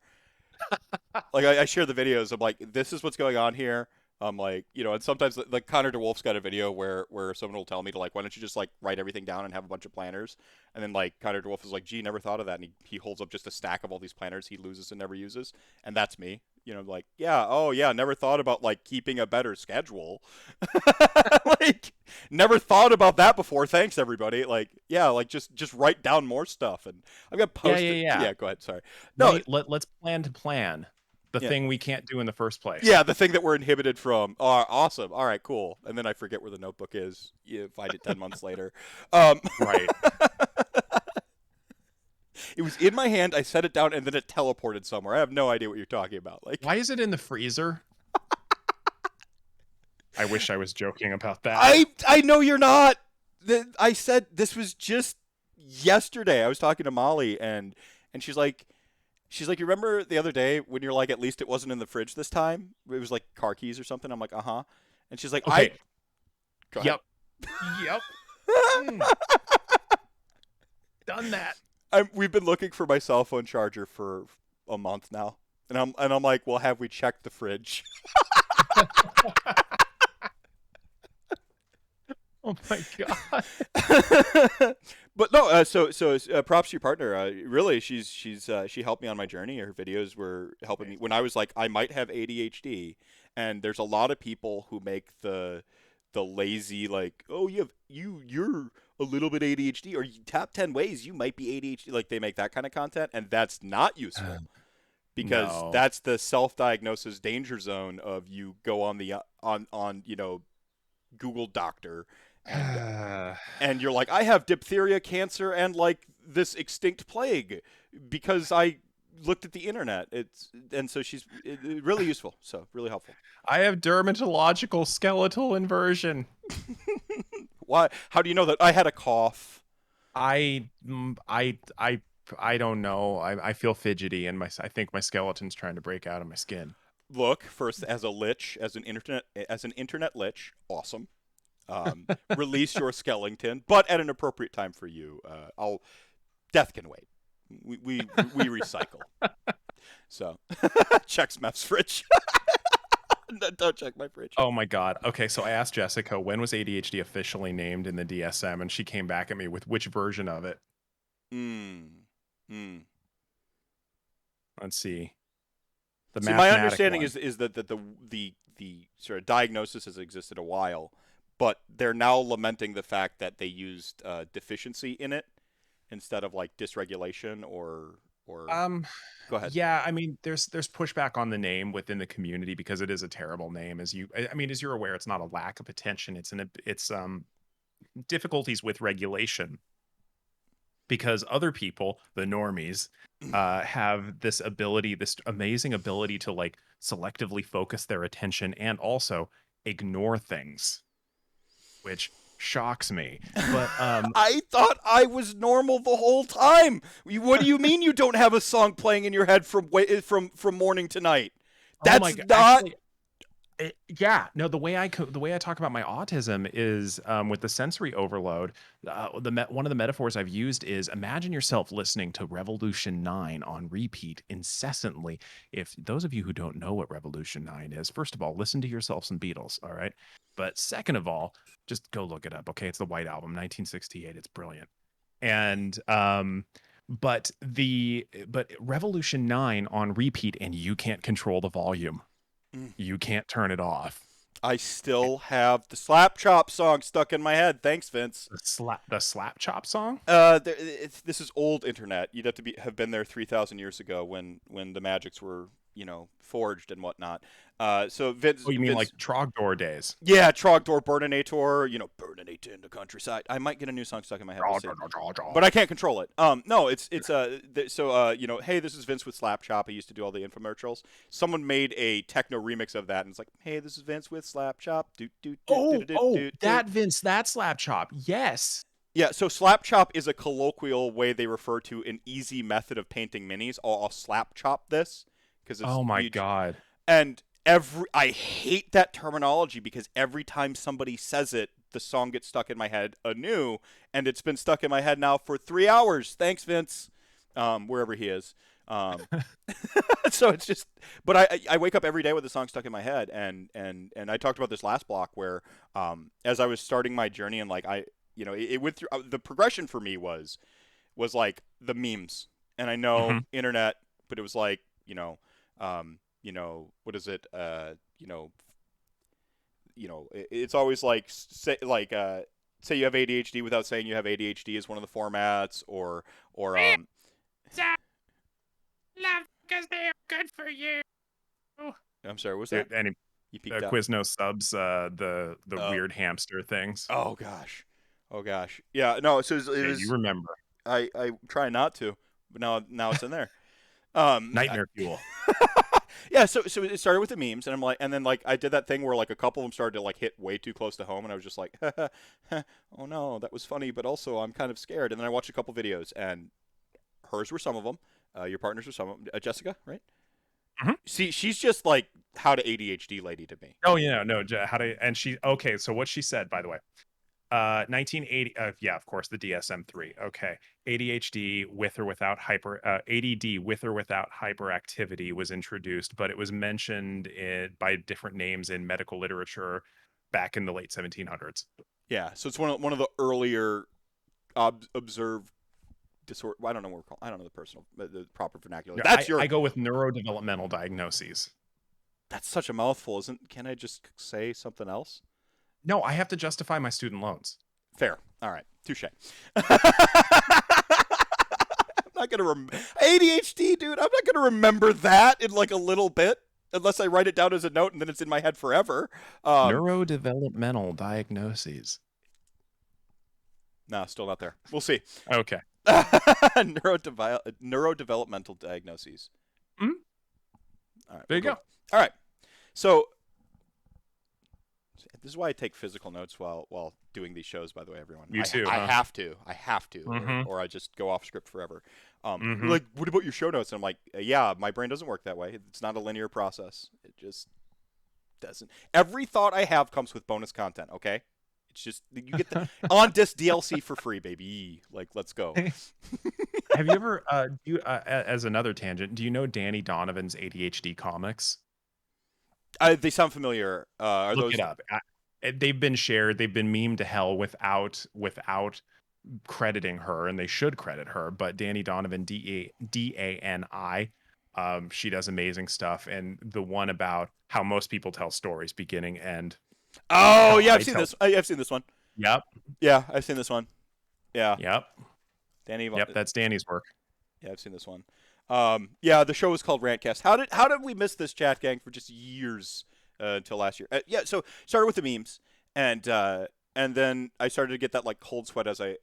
Like I share the videos. I'm like, this is what's going on here. I'm like, and sometimes like Connor DeWolf's got a video where someone will tell me to like, why don't you just like write everything down and have a bunch of planners? And then like Connor DeWolf is like, gee, never thought of that. And he holds up just a stack of all these planners he loses and never uses. And that's me. Like, yeah, oh yeah, never thought about like keeping a better schedule. Like, never thought about that before. Thanks everybody. Like, yeah, like just write down more stuff. And I've got post-it. Yeah, go ahead. Sorry. No, let's plan to plan. The thing we can't do in the first place. Yeah, the thing that we're inhibited from. Oh, awesome. All right, cool. And then I forget where the notebook is. You find it 10 months later. Right. It was in my hand. I set it down, and then it teleported somewhere. I have no idea what you're talking about. Like, why is it in the freezer? I wish I was joking about that. I know you're not. I said this was just yesterday. I was talking to Molly, and she's like, you remember the other day when you're like, at least it wasn't in the fridge this time? It was like car keys or something. I'm like, uh-huh. And she's like, okay. Yep. Done that. We've been looking for my cell phone charger for a month now. And I'm like, well, have we checked the fridge? Oh my god. But no, so props to your partner. Really, she helped me on my journey. Her videos were helping me when I was like, I might have ADHD, and there's a lot of people who make the lazy like, oh, you're a little bit ADHD, or top 10 ways you might be ADHD. Like, they make that kind of content, and that's not useful because that's the self-diagnosis danger zone of you go on the on Google Doctor. And you're like, I have diphtheria, cancer, and like this extinct plague because I looked at the internet. So she's really useful. So really helpful. I have dermatological skeletal inversion. Why? How do you know that? I had a cough. I don't know. I feel fidgety, and I think my skeleton's trying to break out of my skin. Look, first as a lich, as an internet lich, awesome. Release your skeleton, but at an appropriate time for you. Death can wait. We recycle. So check Smeth's fridge. Don't check my fridge. Oh my god. Okay, so I asked Jessica, when was ADHD officially named in the DSM, and she came back at me with which version of it. Let's see. My understanding is that the sort of diagnosis has existed a while, but they're now lamenting the fact that they used deficiency in it instead of like dysregulation or. Go ahead. Yeah, I mean, there's pushback on the name within the community because it is a terrible name. As you're aware, it's not a lack of attention. It's difficulties with regulation. Because other people, the normies, have this amazing ability to like selectively focus their attention and also ignore things, which shocks me. But I thought I was normal the whole time. What do you mean you don't have a song playing in your head from morning to night? That's not. Actually, the way I talk about my autism is with the sensory overload. One of the metaphors I've used is, imagine yourself listening to Revolution 9 on repeat incessantly. If those of you who don't know what Revolution 9 is, first of all, listen to yourself some Beatles, all right? But second of all, just go look it up, okay? It's the White Album, 1968. It's brilliant. And but Revolution 9 on repeat, and you can't control the volume. You can't turn it off. I still have the Slap Chop song stuck in my head. Thanks, Vince. The Slap Chop song? This is old internet. You'd have to have been there 3,000 years ago when the magics were, forged and whatnot. So Vince. Oh, you mean like Trogdor days? Yeah, Trogdor, Burninator, Burninate in the countryside. I might get a new song stuck in my head, but I can't control it. No, it's hey, this is Vince with Slap Chop. I used to do all the infomercials. Someone made a techno remix of that, and it's like, hey, this is Vince with Slap Chop. That Vince, that Slap Chop, yes. Yeah, so slap chop is a colloquial way they refer to an easy method of painting minis. I'll slap chop this because it's oh my huge. God. And I hate that terminology because every time somebody says it, the song gets stuck in my head anew, and it's been stuck in my head now for 3 hours. Thanks, Vince, wherever he is. So it's just, but I wake up every day with the song stuck in my head, and I talked about this last block where, as I was starting my journey, and like it went through the progression for me was like the memes, and I know internet, but it was like what is it? It's always like say you have ADHD without saying you have ADHD is one of the formats, or love because they are good for you. I'm sorry, what was that? And you peeked out. Quiznos subs, the weird hamster things. Oh gosh, yeah. No, so it was. You remember? I try not to, but now it's in there. Nightmare fuel. Yeah, so it started with the memes, and I'm like, and then like I did that thing where like a couple of them started to like hit way too close to home, and I was just like, oh no, that was funny, but also I'm kind of scared. And then I watched a couple videos, and hers were some of them. Your partners were some of them. Jessica, right? See, she's just like how to ADHD lady to me. Oh yeah, no, how to, and she okay. So what she said, by the way, 1980. Yeah, of course, the DSM-3. Okay, ADHD with or without ADD with or without hyperactivity was introduced, but it was mentioned by different names in medical literature back in the late 1700s. Yeah, so it's one of the earlier observed disorder. I don't know what we're calling. I don't know the proper vernacular. Yeah, I go with neurodevelopmental diagnoses. That's such a mouthful, isn't? Can I just say something else? No, I have to justify my student loans. Fair. All right. Touche. I'm not gonna ADHD, dude. I'm not gonna remember that in like a little bit unless I write it down as a note and then it's in my head forever. Neurodevelopmental diagnoses. No, still not there. We'll see. Okay. Neurodevelopmental diagnoses. Mm-hmm. All right. There you go. All right. So this is why I take physical notes while doing these shows. By the way, everyone. You too. I have to, or I just go off script forever. Like, what about your show notes? And I'm like, yeah, my brain doesn't work that way. It's not a linear process. It just doesn't. Every thought I have comes with bonus content. Okay. It's just you get the on disc DLC for free, baby. Like, let's go. Have you ever as another tangent, do you know Dani Donovan's ADHD comics? They sound familiar. Look it up. They've been shared. They've been memed to hell without crediting her, and they should credit her. But Dani Donovan, Dani, she does amazing stuff. And the one about how most people tell stories, beginning, end. Oh yeah, I've seen this. I've seen this one. Yep. Yeah, I've seen this one. Yeah. Yep. Dani. Yep, that's Dani's work. Yeah, I've seen this one. Yeah, the show was called Rantcast. How did we miss this, chat gang, for just years until last year? Yeah, so started with the memes, and then I started to get that like cold sweat as I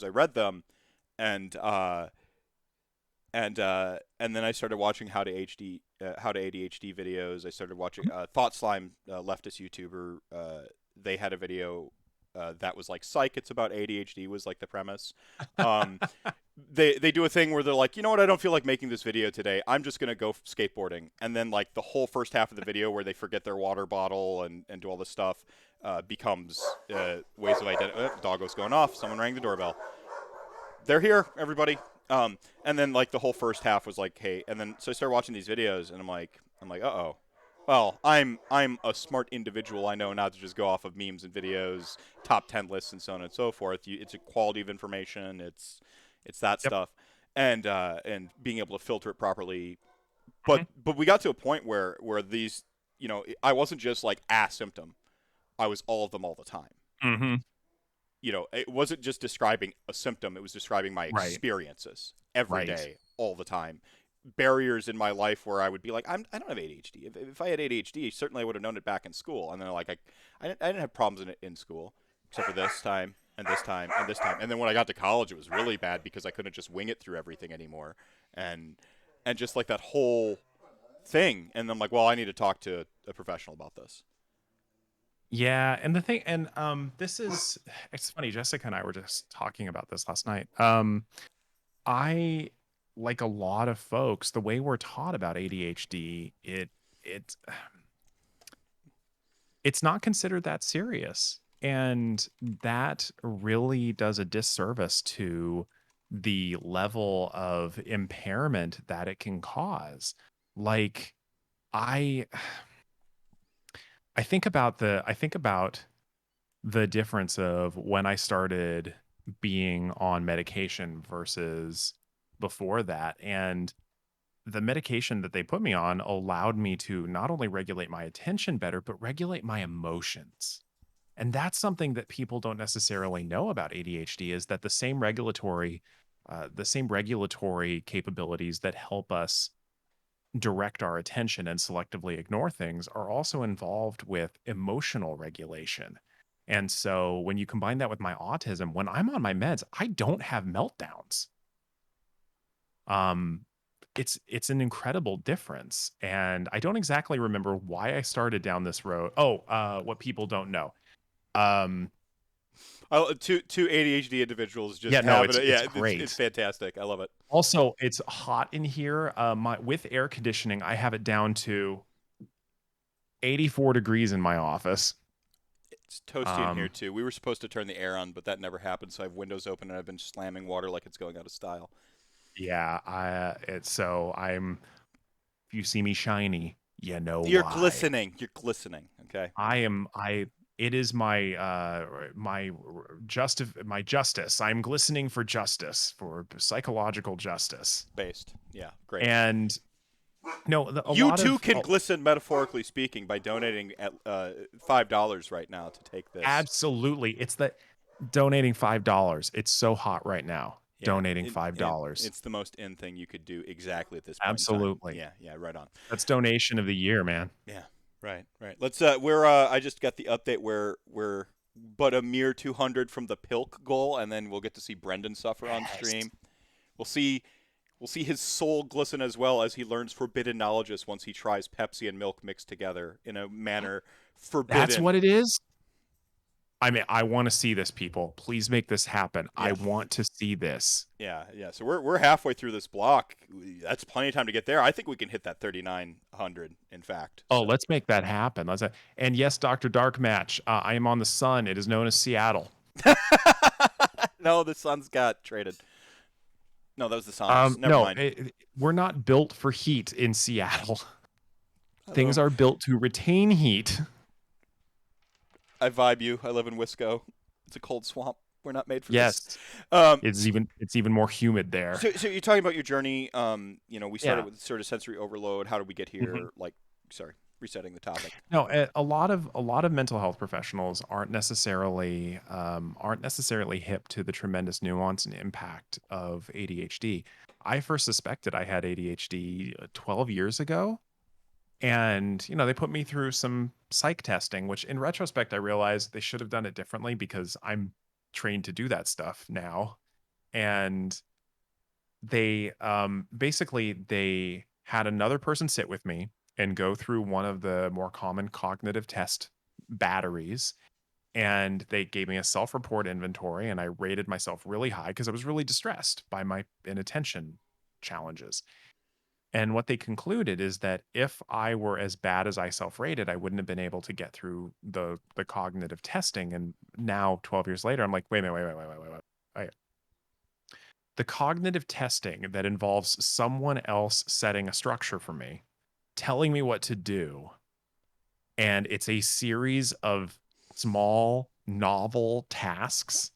read them, and then I started watching how to ADHD videos. I started watching Thought Slime, leftist YouTuber. They had a video that was like psych. It's about ADHD was like the premise. They do a thing where they're like, you know what? I don't feel like making this video today. I'm just gonna go skateboarding. And then like the whole first half of the video where they forget their water bottle and do all this stuff becomes ways of identity. Doggo's going off. Someone rang the doorbell. They're here, everybody. And then like the whole first half was like, hey, and then so I started watching these videos and I'm like, uh-oh. Well, I'm a smart individual. I know not to just go off of memes and videos, top 10 lists and so on and so forth. It's a quality of information. It's that stuff. And being able to filter it properly. But we got to a point where these, I wasn't just like a symptom. I was all of them all the time. Mm-hmm. It wasn't just describing a symptom. It was describing my experiences every day, all the time. Barriers in my life where I would be like, I don't have ADHD. If I had ADHD, certainly I would have known it back in school. And then like I didn't have problems in school, except for this time and this time and this time. And then when I got to college, it was really bad because I couldn't just wing it through everything anymore. And just like that whole thing. And I'm like, well, I need to talk to a professional about this. Yeah, and the thing, and it's funny, Jessica and I were just talking about this last night. I, like a lot of folks, the way we're taught about ADHD, it's not considered that serious. And that really does a disservice to the level of impairment that it can cause. Like I I think about the difference of when I started being on medication versus before that. And the medication that they put me on allowed me to not only regulate my attention better, but regulate my emotions. And that's something that people don't necessarily know about ADHD is that the same regulatory capabilities that help us direct our attention and selectively ignore things are also involved with emotional regulation. And so when you combine that with my autism, when I'm on my meds, I don't have meltdowns. Um, it's an incredible difference. And I don't exactly remember why I started down this road. Oh, what people don't know. Um, Two ADHD individuals yeah, just no, having it's it. it's Yeah, it's great. fantastic. I love it. Also, it's hot in here. My with air conditioning, I have it down to 84 degrees in my office. It's toasty in here Um, too. We were supposed to turn the air on, but that never happened. So I have windows open and I've been slamming water like it's going out of style. yeah, it's so I'm if you see me shiny, you know You're why. glistening. You're glistening. Okay. I it is my my justice. I'm glistening for justice, for psychological justice. Based. Yeah. Great. And no, a You lot too of can glisten, metaphorically speaking, by donating at $5 right now to take this. absolutely. It's the donating $5. It's so hot right now. Yeah, Donating $5. it's the most in thing you could do exactly at this point in time. Absolutely. Yeah, yeah, right on. That's donation of the year, man. Yeah, right, right. Let's we're I just got the update where we're but a mere 200 from the Pilk goal, and then we'll get to see Brendan suffer on Yes. stream. We'll see his soul glisten as well as he learns forbidden knowledges once he tries Pepsi and milk mixed together in a manner That's forbidden. what it is. I mean, I want to see this, people. Please make this happen. I Yeah. want to see this. Yeah, yeah. So we're halfway through this block. That's plenty of time to get there. I think we can hit that 3,900. In fact. Oh, So let's make that happen. And yes, Dr. Dark Match. I am on the sun. It is known as Seattle. no, the Suns got traded. No, that was the Sounders. Never No, mind. we're not built for heat in Seattle. Things Um, are built to retain heat. I vibe you. I live in Wisco. It's a cold swamp. We're not made for this. Yes, Um, it's even more humid there. so you're talking about your journey. We started Yeah. with sort of sensory overload. How did we get Mhm. here? Sorry, resetting the topic. No, a lot of mental health professionals aren't necessarily hip to the tremendous nuance and impact of ADHD. I first suspected I had ADHD 12 years ago, and they put me through some psych testing, which in retrospect I realized they should have done it differently because I'm trained to do that stuff now. And they basically they had another person sit with me and go through one of the more common cognitive test batteries, and they gave me a self-report inventory, and I rated myself really high because I was really distressed by my inattention challenges. And what they concluded is that if I were as bad as I self-rated, I wouldn't have been able to get through the cognitive testing. And now 12 years later, I'm like, wait a minute, wait. The cognitive testing that involves someone else setting a structure for me, telling me what to do, and it's a series of small novel tasks.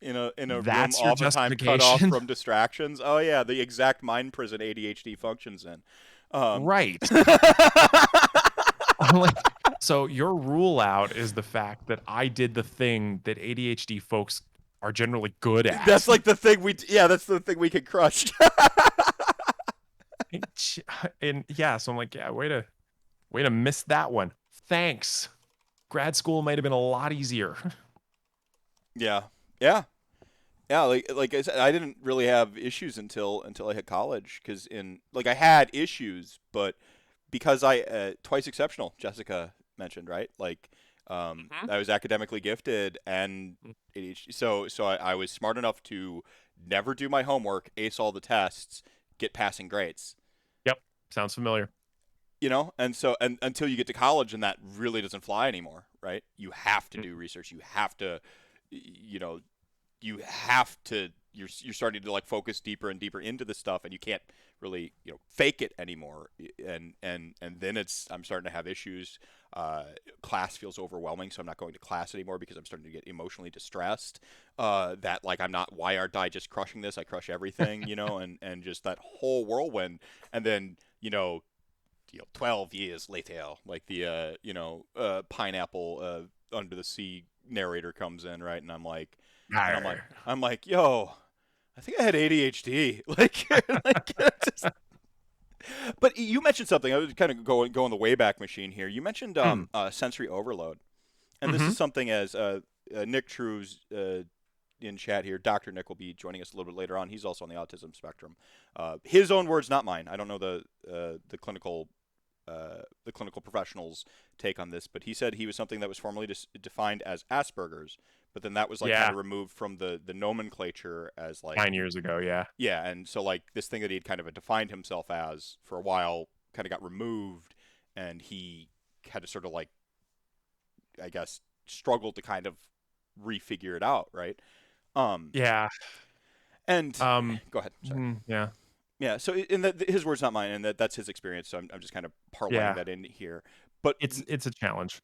In a room That's your oftentimes cut off justification? from distractions. Oh yeah, the exact mind prison ADHD functions in. Um, Right. I'm like, so your rule out is the fact that I did the thing that ADHD folks are generally good at. that's like the thing we. Yeah, that's the thing we can crush. And yeah, so I'm like, yeah, way to miss that one. Thanks. Grad school might have been a lot easier. yeah, yeah, yeah. Like I said, I didn't really have issues until I hit college because I had issues, but because I twice exceptional, Jessica mentioned, right? I was academically gifted and ADHD, so I was smart enough to never do my homework, ace all the tests, get passing grades. Yep. Sounds familiar. And so and until you get to college, and that really doesn't fly anymore, right? You have to do research. You have to, you know, you have to. You're starting to like focus deeper and deeper into this stuff, and you can't really fake it anymore. And then I'm starting to have issues. Class feels overwhelming, so I'm not going to class anymore because I'm starting to get emotionally distressed. That like I'm not. Why aren't I just crushing this? I crush everything, and just that whole whirlwind. And then 12 years later, like the pineapple under the sea narrator comes in, right? And I'm like, yo, I think I had ADHD. But you mentioned something. I was kind of going the Wayback Machine here. You mentioned sensory overload, and this is something as Nick True's in chat here. Dr. Nick will be joining us a little bit later on. He's also on the autism spectrum. His own words, not mine. I don't know the clinical professional's take on this, but he said he was something that was formerly defined as Asperger's, but then that was kind of removed from the nomenclature as 9 years ago. Yeah, and so this thing that he had kind of defined himself as for a while kind of got removed, and he had to sort of I guess struggle to kind of refigure it out, right? Yeah. And go ahead. Sorry. Yeah. Yeah, so his words, not mine, and that's his experience. So I'm just kind of parlaying that in here. But it's a challenge.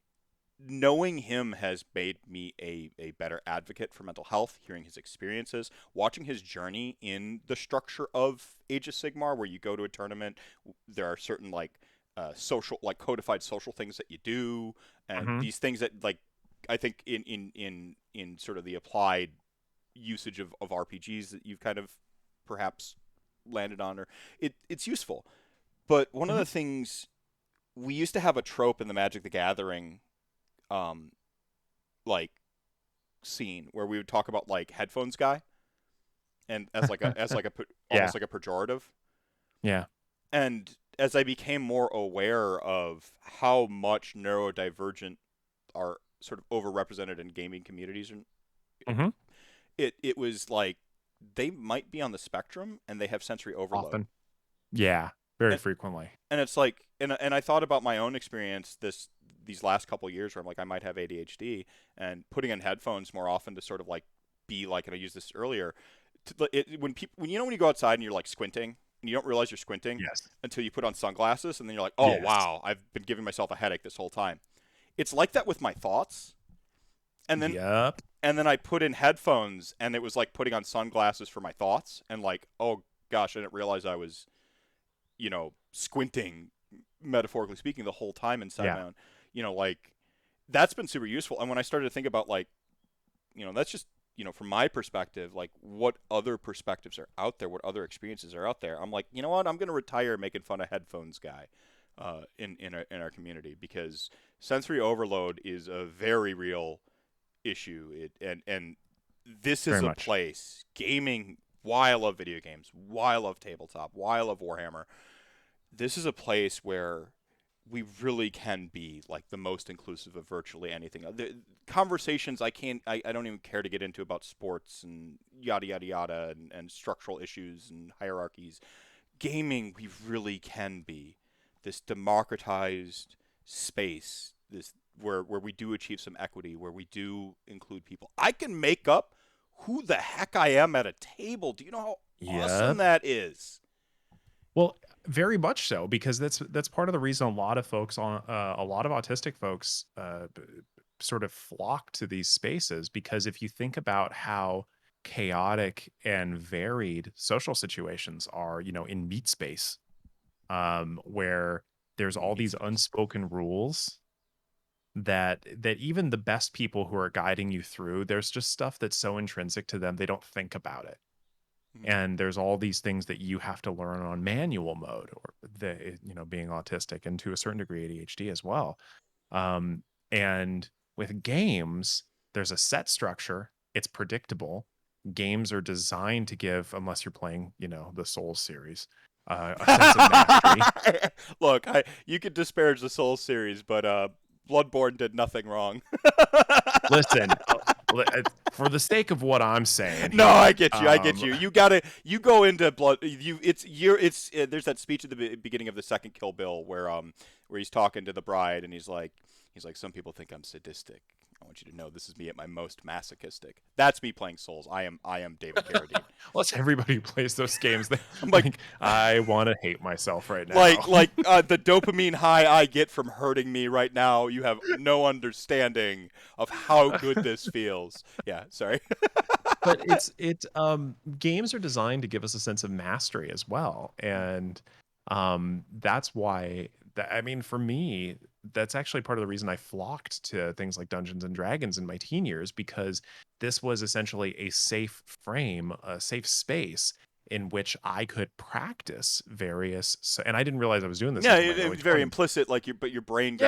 Knowing him has made me a better advocate for mental health. Hearing his experiences, watching his journey in the structure of Age of Sigmar, where you go to a tournament, there are certain social, codified social things that you do, and these things that I think in sort of the applied usage of RPGs that you've kind of perhaps landed on, or it's useful. But one of the things, we used to have a trope in the Magic the Gathering scene where we would talk about headphones guy, and as almost like a pejorative. Yeah. And as I became more aware of how much neurodivergent are sort of overrepresented in gaming communities, and it was they might be on the spectrum and they have sensory overload. Often. Yeah, very frequently. And it's and I thought about my own experience these last couple of years where I'm I might have ADHD, and putting in headphones more often to sort of be and I used this earlier, when you go outside and you're squinting and you don't realize you're squinting until you put on sunglasses, and then you're oh wow, I've been giving myself a headache this whole time. It's like that with my thoughts. And then and then I put in headphones, and it was like putting on sunglasses for my thoughts, and oh gosh, I didn't realize I was squinting, metaphorically speaking, the whole time inside my own, that's been super useful. And when I started to think about that's just from my perspective, what other perspectives are out there, what other experiences are out there, I'm you know what, I'm gonna retire making fun of headphones guy in our community, because sensory overload is a very real issue. And this is a place, gaming, why I love video games, why I love tabletop, why I love Warhammer, this is a place where we really can be the most inclusive of virtually anything. The conversations I don't even care to get into about sports and yada yada yada, and structural issues and hierarchies. Gaming, we really can be this democratized space, this where we do achieve some equity, where we do include people. I can make up who the heck I am at a table. Do you know how awesome that is? Well, very much so, because that's part of the reason a lot of folks a lot of autistic folks sort of flock to these spaces, because if you think about how chaotic and varied social situations are, in meat space, where there's all these unspoken rules that even the best people who are guiding you through, there's just stuff that's so intrinsic to them they don't think about it. And there's all these things that you have to learn on manual mode, or being autistic, and to a certain degree ADHD as well. And with games, there's a set structure. It's predictable. Games are designed to give, unless you're playing, the Souls series, a sense of mastery. Look, you could disparage the Souls series, but Bloodborne did nothing wrong. Listen, For the sake of what I'm saying No, here, I get you. I get you. You go into blood. There's that speech at the beginning of the second Kill Bill where he's talking to the bride and he's like, some people think I'm sadistic. I want you to know this is me at my most masochistic. That's me playing Souls. I am David Carradine. Well, that's everybody who plays those games. I'm like, I want to hate myself right now. The dopamine high I get from hurting me right now. You have no understanding of how good this feels. Yeah, sorry. But games are designed to give us a sense of mastery as well, and that's why. I mean, for me, that's actually part of the reason I flocked to things like Dungeons and Dragons in my teen years, because this was essentially a safe frame, a safe space in which I could practice various. And I didn't realize I was doing this. Yeah, it was very implicit, but your brain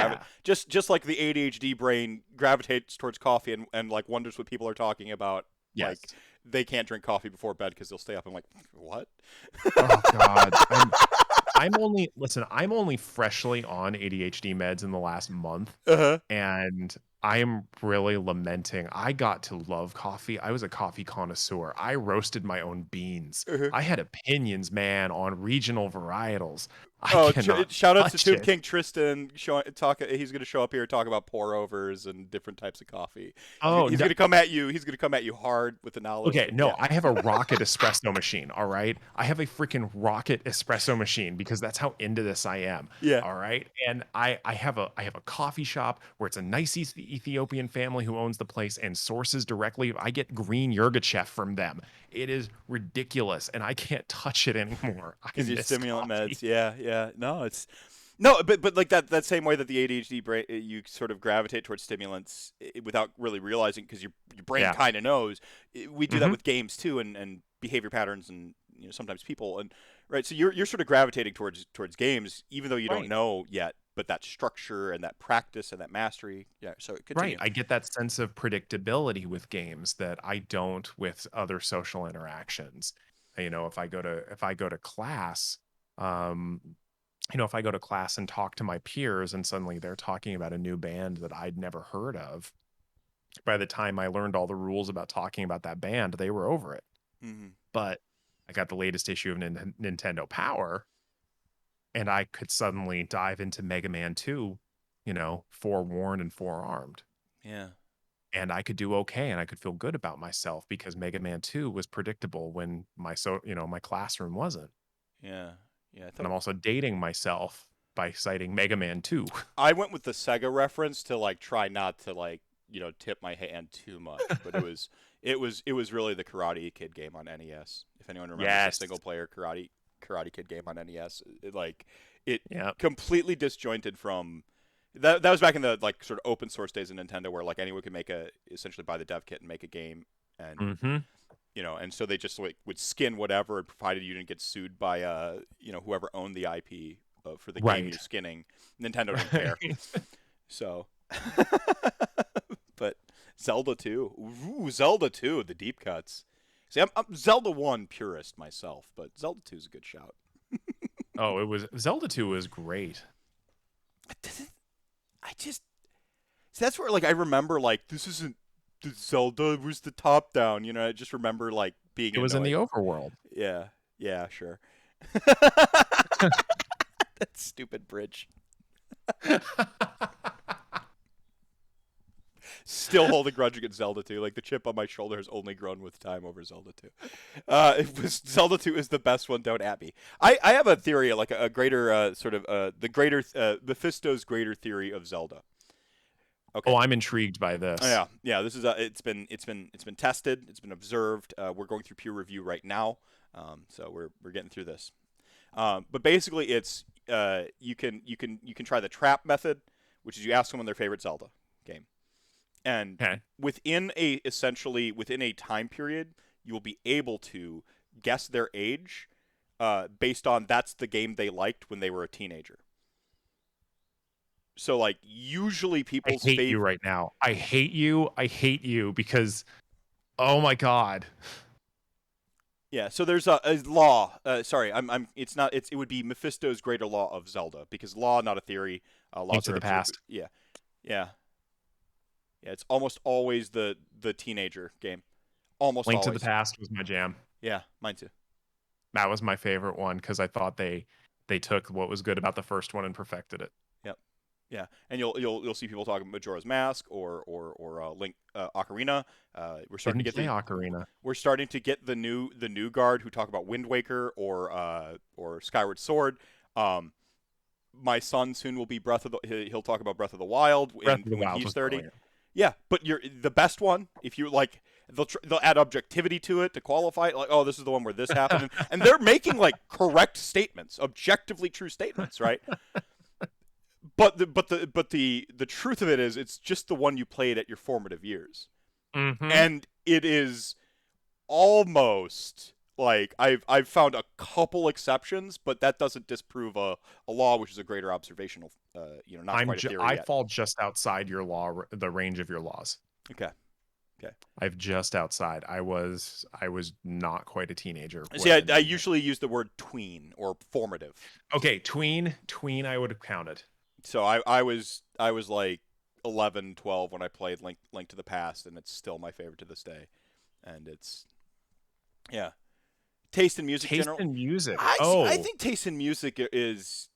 just like the ADHD brain gravitates towards coffee and like wonders what people are talking about. Yes. Like they can't drink coffee before bed because they'll stay up. I'm like, what? Oh God. I'm only freshly on ADHD meds in the last month, and I am really lamenting. I got to love coffee. I was a coffee connoisseur. I roasted my own beans. I had opinions, man, on regional varietals. Shout out to Tube King Tristan. He's going to show up here and talk about pour overs and different types of coffee. He's going to come at you. He's going to come at you hard with the knowledge. Okay, no, yeah. I have a rocket espresso machine. All right, I have a freaking rocket espresso machine because that's how into this I am. Yeah. All right, and I have a coffee shop where it's a nice Ethiopian family who owns the place and sources directly. I get green Yirgacheffe from them. It is ridiculous, and I can't touch it anymore. Because your stimulant meds. Yeah. No, but like that same way that the ADHD brain, you sort of gravitate towards stimulants without really realizing, because your brain kind of knows. We do that with games too, and behavior patterns, and sometimes people, and right. So you're sort of gravitating towards games, even though you don't know yet. But that structure and that practice and that mastery, So continue. Right, I get that sense of predictability with games that I don't with other social interactions. If I go to class, if I go to class and talk to my peers and suddenly they're talking about a new band that I'd never heard of, by the time I learned all the rules about talking about that band, they were over it. But I got the latest issue of Nintendo Power, and I could suddenly dive into Mega Man 2, forewarned and forearmed. Yeah. And I could do okay, and I could feel good about myself because Mega Man 2 was predictable when my classroom wasn't. Yeah. And I'm also dating myself by citing Mega Man 2. I went with the Sega reference to like try not to like, tip my hand too much, but it was really the Karate Kid game on NES. If anyone remembers the single player Karate Kid game on NES, it completely disjointed from that was back in the like sort of open source days of Nintendo, where like anyone could essentially buy the dev kit and make a game, and and so they just like would skin whatever, and provided you didn't get sued by whoever owned the IP for the game you're skinning, Nintendo didn't care. So but Zelda 2, the deep cuts. See, I'm Zelda 1 purist myself, but Zelda 2 is a good shout. Zelda 2 was great. That's where like I remember like this isn't the Zelda, was the top down, I just remember like being was in the overworld. Yeah, sure. That stupid bridge. Still hold a grudge against Zelda 2. Like the chip on my shoulder has only grown with time over Zelda 2. Zelda 2 is the best one. Don't at me. I have a theory, like a greater Mephisto's greater theory of Zelda. Okay. Oh, I'm intrigued by this. Oh, yeah. This is it's been tested. It's been observed. We're going through peer review right now, so we're getting through this. But basically, it's you can try the trap method, which is you ask someone their favorite Zelda game. And within a time period, you will be able to guess their age based on that's the game they liked when they were a teenager. So, like, usually people's I hate you right now. I hate you because, oh my God. Yeah. So there's a law. Sorry, it would be Mephisto's greater law of Zelda, because law, not a theory. Laws of the past. Yeah. Yeah, it's almost always the teenager game. Almost Link always. to the Past was my jam. Yeah, mine too. That was my favorite one because I thought they took what was good about the first one and perfected it. Yep. Yeah, and you'll see people talking Majora's Mask or Link Ocarina. We're starting Didn't to get play Ocarina. we're starting to get the new guard who talk about Wind Waker or Skyward Sword. My son soon will be he'll talk about Breath of the Wild when he's 30. Brilliant. Yeah, but you're the best one if you like. They'll add objectivity to it to qualify it. Like, oh, this is the one where this happened, and they're making like correct statements, objectively true statements, right? But the truth of it is, it's just the one you played at your formative years, and it is almost like I've found a couple exceptions, but that doesn't disprove a law, which is a greater observational, not quite a theory I yet. fall just outside the range of your laws. Okay. I've just outside. I was not quite a teenager. See, I usually use the word tween or formative. Okay, tween I would have counted. So I was like 11, 12 when I played Link to the Past, and it's still my favorite to this day. And it's taste in music. Taste in music. I think taste in music is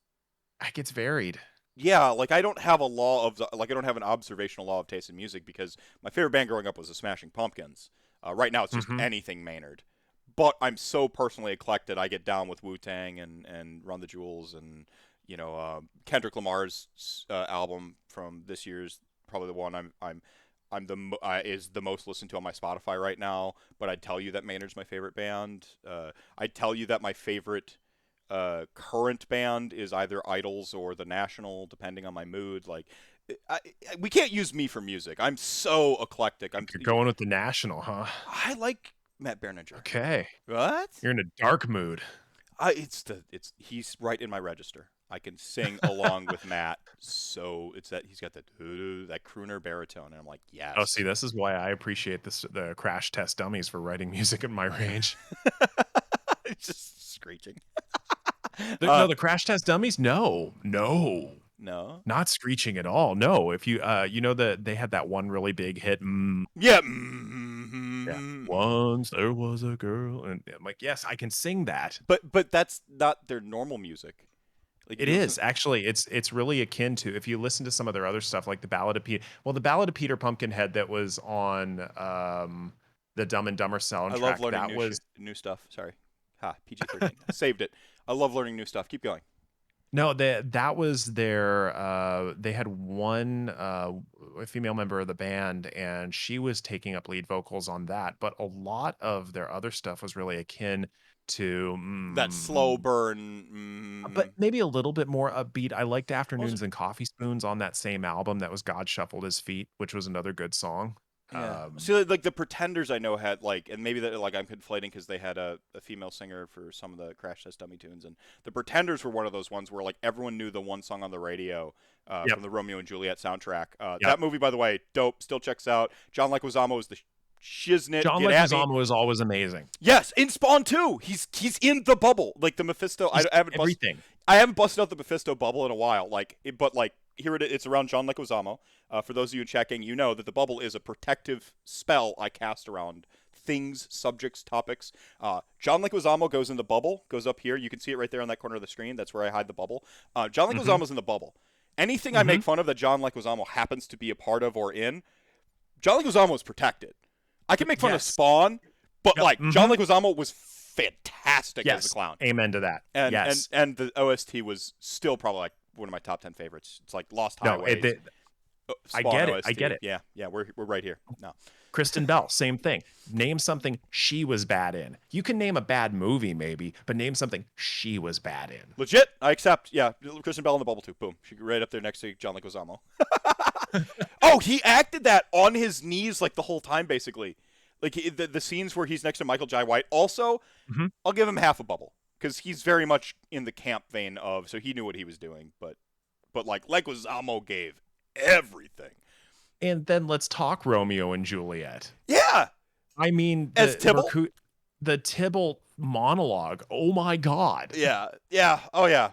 like it's varied. Yeah, like I don't have I don't have an observational law of taste in music because my favorite band growing up was the Smashing Pumpkins. Right now it's just anything Maynard. But I'm so personally eclectic. I get down with Wu-Tang and Run the Jewels and Kendrick Lamar's album from this year's probably the one is the most listened to on my Spotify right now. But I'd tell you that Maynard's my favorite band. I'd tell you that my favorite current band is either Idols or The National, depending on my mood. Like, we can't use me for music. I'm so eclectic. You're going with The National, huh? I like Matt Berninger. Okay. What? You're in a dark mood. He's right in my register. I can sing along with Matt. So it's that he's got that crooner baritone, and I'm like, yes. Oh, see, this is why I appreciate the Crash Test Dummies for writing music in my range. It's just screeching. No, the Crash Test Dummies? No. Not screeching at all. No. If you they had that one really big hit. Yeah. Once there was a girl, and I'm like, yes, I can sing that. But that's not their normal music. Like, it is actually. It's really akin to if you listen to some of their other stuff, like the Ballad of Peter Pumpkinhead that was on the Dumb and Dumber soundtrack. I love learning new stuff. Sorry. PG-13. I saved it. I love learning new stuff. Keep going. No, that was their. They had one female member of the band, and she was taking up lead vocals on that. But a lot of their other stuff was really akin to that slow burn, but maybe a little bit more upbeat. I liked Afternoons and Coffee Spoons on that same album. That was God Shuffled His Feet, which was another good song. Yeah. See, like the Pretenders, I know had and maybe that I'm conflating because they had a female singer for some of the Crash Test Dummy tunes, and the Pretenders were one of those ones where like everyone knew the one song on the radio from the Romeo and Juliet soundtrack. That movie, by the way, dope. Still checks out. John Leguizamo is the shiznit. John Leguizamo is always amazing. Yes, in Spawn 2, he's in the bubble, like the Mephisto. I haven't busted out the Mephisto bubble in a while. Here it's around John Leguizamo. For those of you checking, you know that the bubble is a protective spell I cast around things, subjects, topics. John Leguizamo goes in the bubble, goes up here. You can see it right there on that corner of the screen. That's where I hide the bubble. John Leguizamo's in the bubble. Anything I make fun of that John Leguizamo happens to be a part of or in, John Leguizamo is protected. I can make fun of Spawn, but John Leguizamo was fantastic as a clown. Amen to that. And the OST was still probably like one of my top 10 favorites. It's like Lost Highways. I get it. OST. I get it. Yeah, we're right here. No. Kristen Bell, same thing. Name something she was bad in. You can name a bad movie maybe, but name something she was bad in. Legit, I accept. Yeah, Kristen Bell in the bubble too. Boom. She right up there next to John Leguizamo. Oh, he acted that on his knees like the whole time basically. Like the scenes where he's next to Michael Jai White. Also, I'll give him half a bubble because he's very much in the camp vein of, so he knew what he was doing, but like Leguizamo gave everything. And then let's talk Romeo and Juliet. Yeah. I mean, as Tybalt? The Tybalt monologue. Oh my God. Yeah. Yeah. Oh yeah.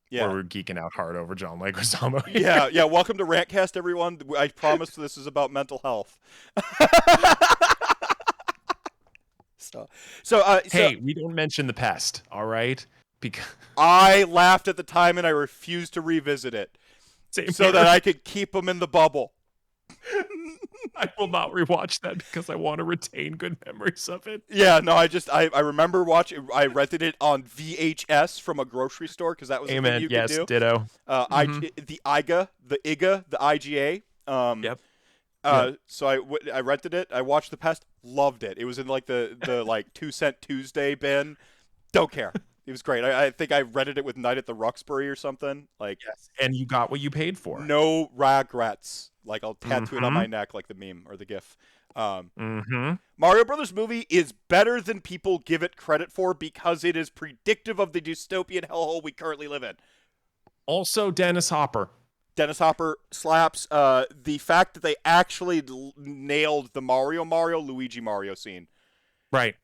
Yeah. Where we're geeking out hard over John Leguizamo. Yeah. Welcome to Rantcast, everyone. I promise this is about mental health. Hey, we don't mention the pest, all right? Because I laughed at the time and I refused to revisit it that I could keep them in the bubble. I will not rewatch that because I want to retain good memories of it. Yeah, no, I remember watching. I rented it on VHS from a grocery store because that was the thing you could do. Ditto. The IGA. Yep. So I rented it. I watched The Pest. Loved it. It was in like the like 2-cent Tuesday bin. Don't care. It was great. I think I rented it with Night at the Roxbury or something. Like, yes. And you got what you paid for. No regrets. Like, I'll tattoo it on my neck like the meme or the GIF. Mario Brothers movie is better than people give it credit for because it is predictive of the dystopian hellhole we currently live in. Also, Dennis Hopper. Dennis Hopper slaps. The fact that they actually nailed the Mario Luigi Mario scene. Right.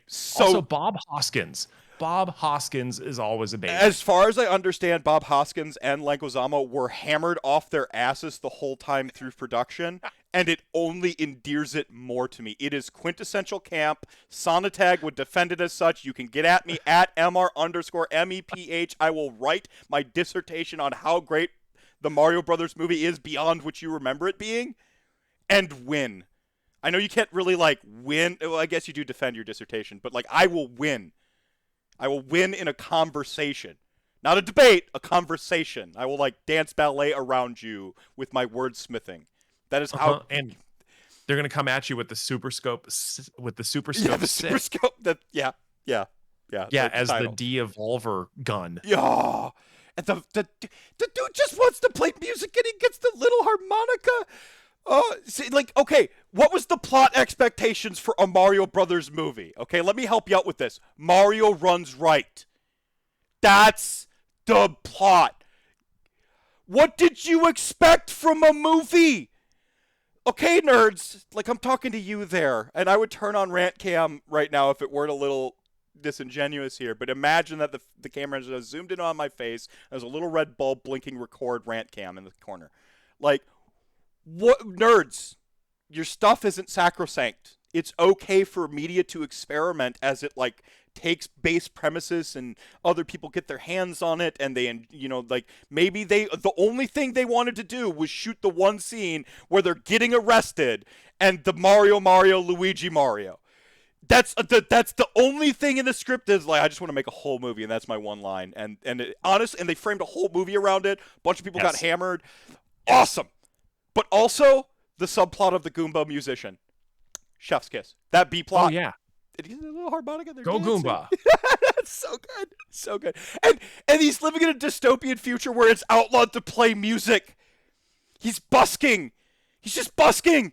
So, also, Bob Hoskins. Bob Hoskins is always a baby. As far as I understand, Bob Hoskins and Leguizamo were hammered off their asses the whole time through production, and it only endears it more to me. It is quintessential camp. Sonatag would defend it as such. You can get at me at MR_MEPH. I will write my dissertation on how great the Mario Brothers movie is beyond what you remember it being, and win. I know you can't really, like, win. Well, I guess you do defend your dissertation, but, like, I will win. I will win in a conversation. Not a debate, a conversation. I will, like, dance ballet around you with my wordsmithing. That is how... And they're going to come at you with the Super Scope... With the Super Scope Yeah, the Super Scope... Yeah, as the de-evolver gun. Yeah. And the dude just wants to play music and he gets the little harmonica. See, like, okay, what was the plot expectations for a Mario Brothers movie? Okay, let me help you out with this. Mario runs right. That's the plot. What did you expect from a movie? Okay, nerds, like, I'm talking to you there, and I would turn on Rant Cam right now if it weren't a little disingenuous here, but imagine that the camera just zoomed in on my face. There's a little red bulb blinking record Rant Cam in the corner. Like, what, nerds, your stuff isn't sacrosanct. It's okay for media to experiment as it, like, takes base premises and other people get their hands on it, and they, you know, like, maybe the only thing they wanted to do was shoot the one scene where they're getting arrested and the Mario Luigi Mario. That's the only thing in the script is, like, I just want to make a whole movie, and that's my one line. And honestly, and they framed a whole movie around it. A bunch of people got hammered. Awesome. But also, the subplot of the Goomba musician. Chef's kiss. That B-plot. Oh, yeah. And he's a little harmonica there. Go dancing. Goomba. That's so good. So good. And he's living in a dystopian future where it's outlawed to play music. He's busking. He's just busking.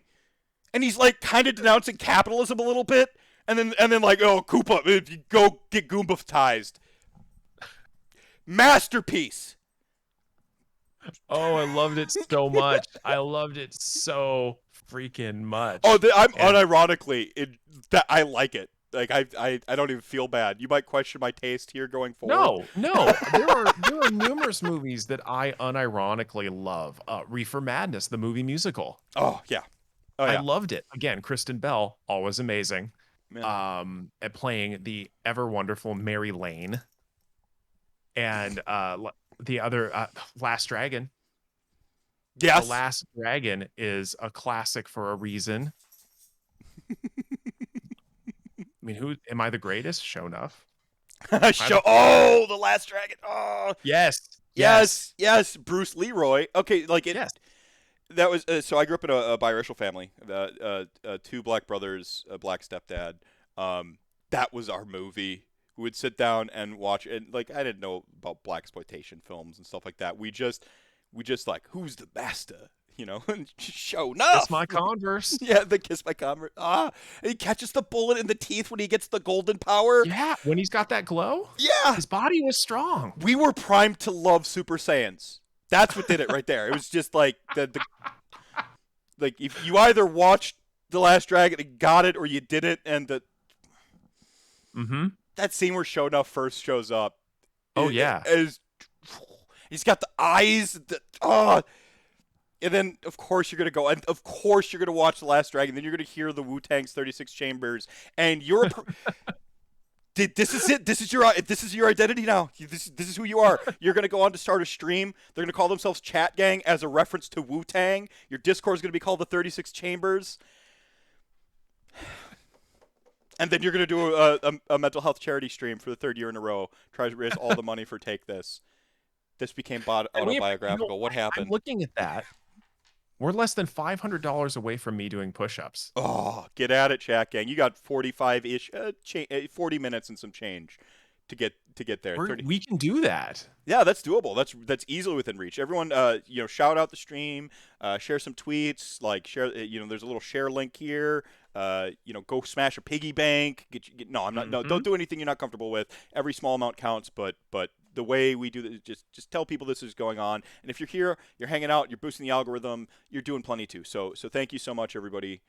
And he's, like, kind of denouncing capitalism a little bit. And then like, oh, Koopa, go get Goomba-tized. Masterpiece. Oh, I loved it so much. I loved it so freaking much. Oh, unironically, I like it. Like, I don't even feel bad. You might question my taste here going forward. No. There are numerous movies that I unironically love. Reefer Madness, the movie musical. Oh, yeah. I loved it. Again, Kristen Bell, always amazing. At playing the ever wonderful Mary Lane, and the other Last Dragon. Yes, The Last Dragon is a classic for a reason. I mean, who am I the greatest? Show enough. The Last Dragon. Oh, yes. Bruce Leroy. Okay, like it. Yes. That was so. I grew up in a biracial family. Two black brothers, a black stepdad. That was our movie. We would sit down and watch, and, like, I didn't know about blaxploitation films and stuff like that. We just like, who's the master? You know, show enough. Kiss my Converse. Yeah, the Kiss My Converse. And he catches the bullet in the teeth when he gets the golden power. Yeah, when he's got that glow. Yeah, his body was strong. We were primed to love Super Saiyans. That's what did it right there. It was just like like, if you either watched The Last Dragon and got it, or you didn't, and that scene where Sho'nuff first shows up. Oh, yeah. Is He's got the eyes. And then, of course, you're going to go, and of course, you're going to watch The Last Dragon. Then you're going to hear the Wu-Tang's 36 Chambers, and you're this is it. This is your identity now. This is who you are. You're going to go on to start a stream. They're going to call themselves Chat Gang as a reference to Wu-Tang. Your Discord is going to be called the 36 Chambers. And then you're going to do a mental health charity stream for the third year in a row. Try to raise all the money for Take This. This became autobiographical. What happened? I'm looking at that. We're less than $500 away from me doing push-ups. Oh, get at it, Chat Gang. You got 45-ish, 40 minutes and some change to get there. We can do that. Yeah, that's doable. That's easily within reach. Everyone, shout out the stream, share some tweets, like share. There's a little share link here. Go smash a piggy bank. No, I'm not. No, don't do anything you're not comfortable with. Every small amount counts, but the way we do this, just tell people this is going on. And if you're here, you're hanging out, you're boosting the algorithm, you're doing plenty too. So thank you so much, everybody.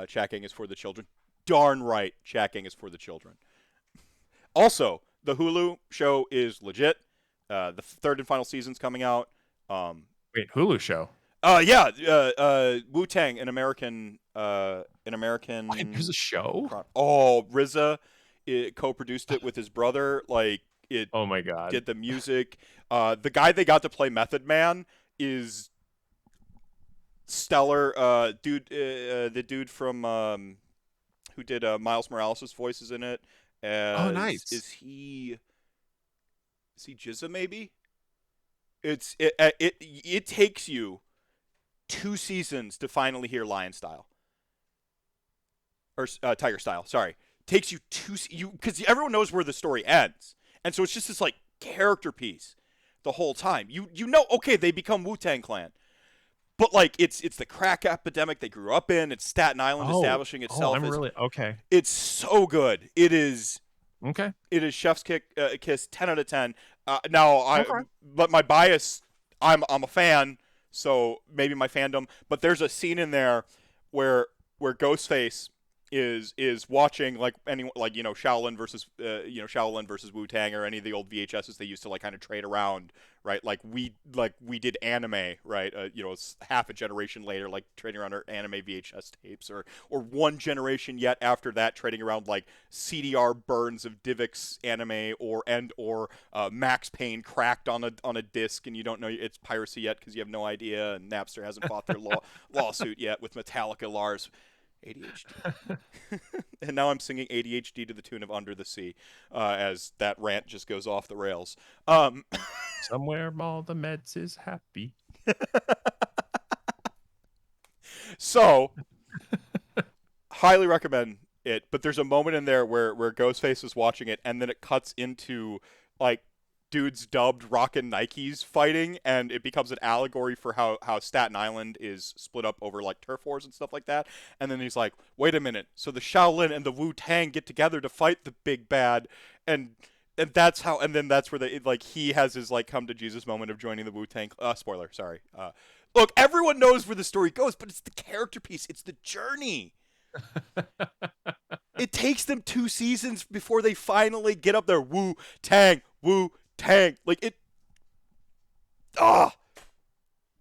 Chat Gang is for the children. Darn right, Chat Gang is for the children. Also, the Hulu show is legit. The third and final season's coming out. Wait, Hulu show? Wu-Tang, an American. Wait, there's a show? Oh, RZA co-produced it with his brother. Oh my God! Did the music. The guy they got to play Method Man is stellar. The dude from who did Miles Morales' voices in it. Oh, nice. Is he Jizza maybe? It takes you 2 seasons to finally hear Lion Style or Tiger Style. Sorry, takes you because everyone knows where the story ends. And so it's just this character piece the whole time. Okay, they become Wu-Tang Clan. But it's the crack epidemic they grew up in. It's Staten Island establishing itself. Okay. It's so good. It is okay. It is chef's kiss 10 out of 10. But my bias, I'm a fan, so maybe my fandom, but there's a scene in there where Ghostface is watching Shaolin versus Wu-Tang or any of the old VHSs they used to kind of trade around, right? We did anime, right? Half a generation later, trading around our anime VHS tapes, or one generation yet after that, trading around CDR burns of Divx anime or Max Payne cracked on a disc, and you don't know it's piracy yet because you have no idea, and Napster hasn't fought their lawsuit yet with Metallica Lars. ADHD. And now I'm singing ADHD to the tune of Under the Sea as that rant just goes off the rails. Somewhere all the meds is happy. So, highly recommend it. But there's a moment in there where Ghostface is watching it, and then it cuts into dudes dubbed Rockin' Nikes fighting, and it becomes an allegory for how Staten Island is split up over turf wars and stuff like that. And then he's like, wait a minute, so the Shaolin and the Wu-Tang get together to fight the big bad, and that's how, and then that's where he has his come to Jesus moment of joining the Wu-Tang. Spoiler, sorry. Look, everyone knows where the story goes, but it's the character piece, it's the journey. It takes them 2 seasons before they finally get up there. Wu-Tang.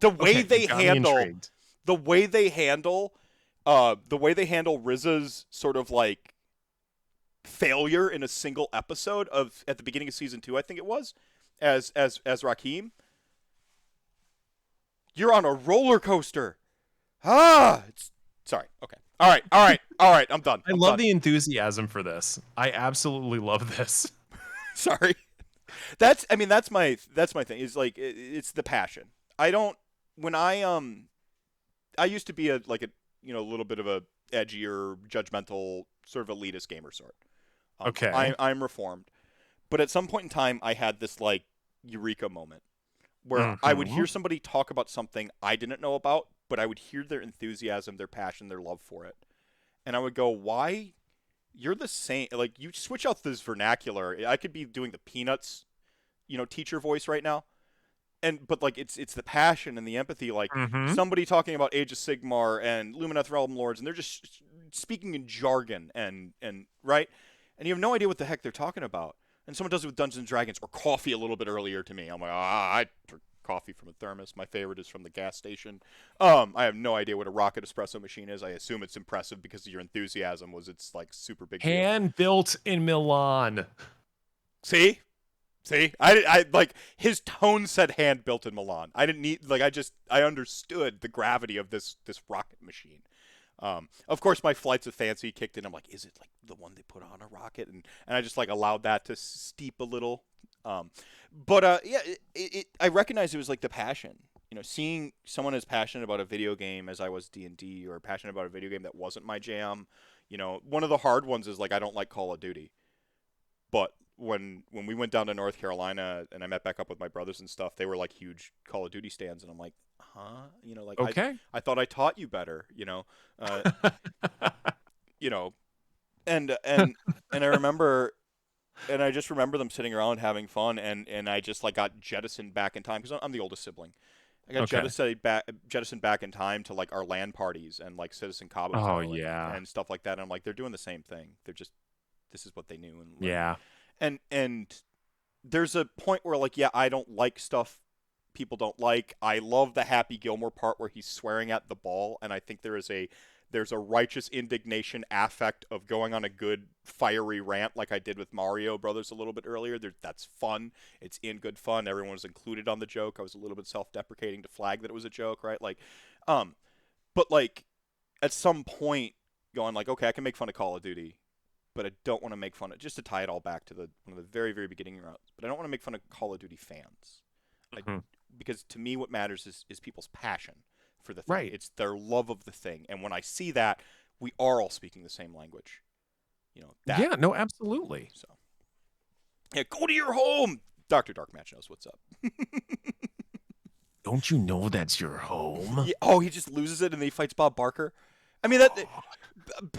The way they handle RZA's sort of failure in a single episode at the beginning of season 2, I think it was, as Rakim. You're on a roller coaster. Sorry. Okay. All right. I'm done. I love the enthusiasm for this. I absolutely love this. Sorry. That's my thing. Is it's the passion. I used to be a little bit of a edgier, judgmental, sort of elitist gamer sort. Okay. I'm reformed. But at some point in time I had this eureka moment where I would hear somebody talk about something I didn't know about, but I would hear their enthusiasm, their passion, their love for it. And I would go, why? You're the same. You switch out this vernacular. I could be doing the Peanuts, teacher voice right now. But it's the passion and the empathy. Somebody talking about Age of Sigmar and Lumineth Realm Lords, and they're just speaking in jargon and right, and you have no idea what the heck they're talking about. and someone does it with Dungeons and Dragons, or coffee a little bit earlier to me. I'm like, I drink coffee from a thermos. My favorite is from the gas station. I have no idea what a rocket espresso machine is. I assume it's impressive because your enthusiasm was it's like super big deal. Hand built in Milan. See, I like his tone said hand built in Milan. I didn't need like I understood the gravity of this rocket machine. Of course, my flights of fancy kicked in. I'm like, is it like the one they put on a rocket? And I just like allowed that to steep a little. Yeah, I recognized it was like the passion. You know, seeing someone as passionate about a video game as I was D&D, or passionate about a video game that wasn't my jam. You know, one of the hard ones is like I don't like Call of Duty. But when we went down to North Carolina and I met back up with my brothers and stuff, they were like huge Call of Duty stands, and I'm like, huh? You know, like okay. I thought I taught you better, you know. You know, and I remember, and I just remember them sitting around having fun, and I just like got jettisoned back in time because I'm the oldest sibling. I got jettisoned back in time to like our LAN parties and like Citizen Cabo and stuff like that. And I'm like, they're doing the same thing. They're just, this is what they knew. And yeah. And there's a point where like, yeah, I don't like stuff people don't like. I love the Happy Gilmore part where he's swearing at the ball, and I think there's a righteous indignation affect of going on a good fiery rant like I did with Mario Brothers a little bit earlier. That's fun. It's in good fun. Everyone was included on the joke. I was a little bit self-deprecating to flag that it was a joke, right? Like, but like at some point going like, okay, I can make fun of Call of Duty, but I don't want to make fun of, just to tie it all back to one of the very, very beginning routes, but I don't want to make fun of Call of Duty fans. Because to me what matters is people's passion for the thing. Right. It's their love of the thing. And when I see that, we are all speaking the same language. You know, that. Yeah, no, absolutely. So, yeah, go to your home. Dr. Darkmatch knows what's up. Don't you know that's your home? Yeah, oh, he just loses it and then he fights Bob Barker. I mean, that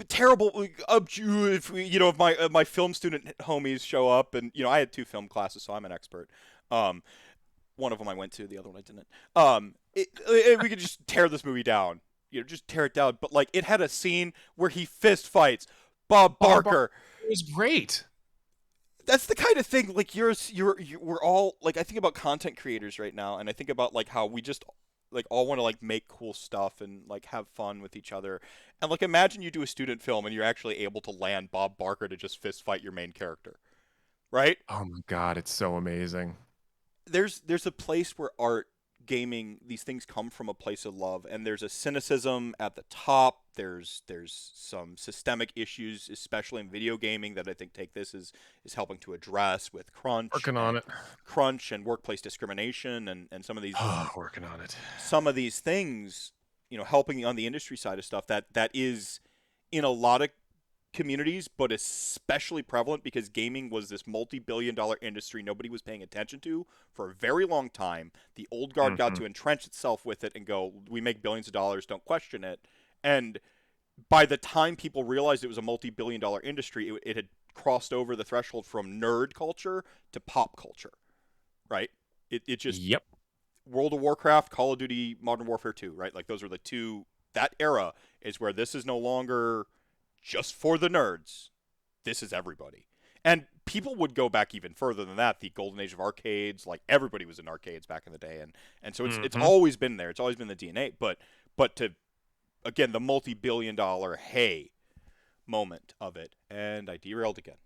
terrible. If my film student homies show up, and I had 2 film classes, so I'm an expert. One of them I went to, the other one I didn't. We could just tear this movie down. Just tear it down. But like, it had a scene where he fist fights Bob Barker. It was great. That's the kind of thing. Like, we're all like, I think about content creators right now, and I think about like how we just like all want to like make cool stuff and like have fun with each other. And like, imagine you do a student film and you're actually able to land Bob Barker to just fist fight your main character, right? Oh my God, it's so amazing. There's a place where art, gaming, these things come from a place of love, and there's a cynicism at the top. There's some systemic issues, especially in video gaming, that I think Take This is helping to address with crunch. Working on it. Crunch and workplace discrimination and some of these working on it. Some of these things, helping on the industry side of stuff that is in a lot of communities, but especially prevalent because gaming was this multi-billion-dollar industry nobody was paying attention to for a very long time. The old guard got to entrench itself with it and go, we make billions of dollars, don't question it. And by the time people realized it was a multi-billion-dollar industry, it had crossed over the threshold from nerd culture to pop culture, right? It just... Yep. World of Warcraft, Call of Duty, Modern Warfare 2, right? Like, those are the two... That era is where this is no longer just for the nerds. This is everybody. And people would go back even further than that. The golden age of arcades, like everybody was in arcades back in the day. And so it's always been there. It's always been the DNA. But to, again, the multi-billion-dollar hey moment of it. And I derailed again.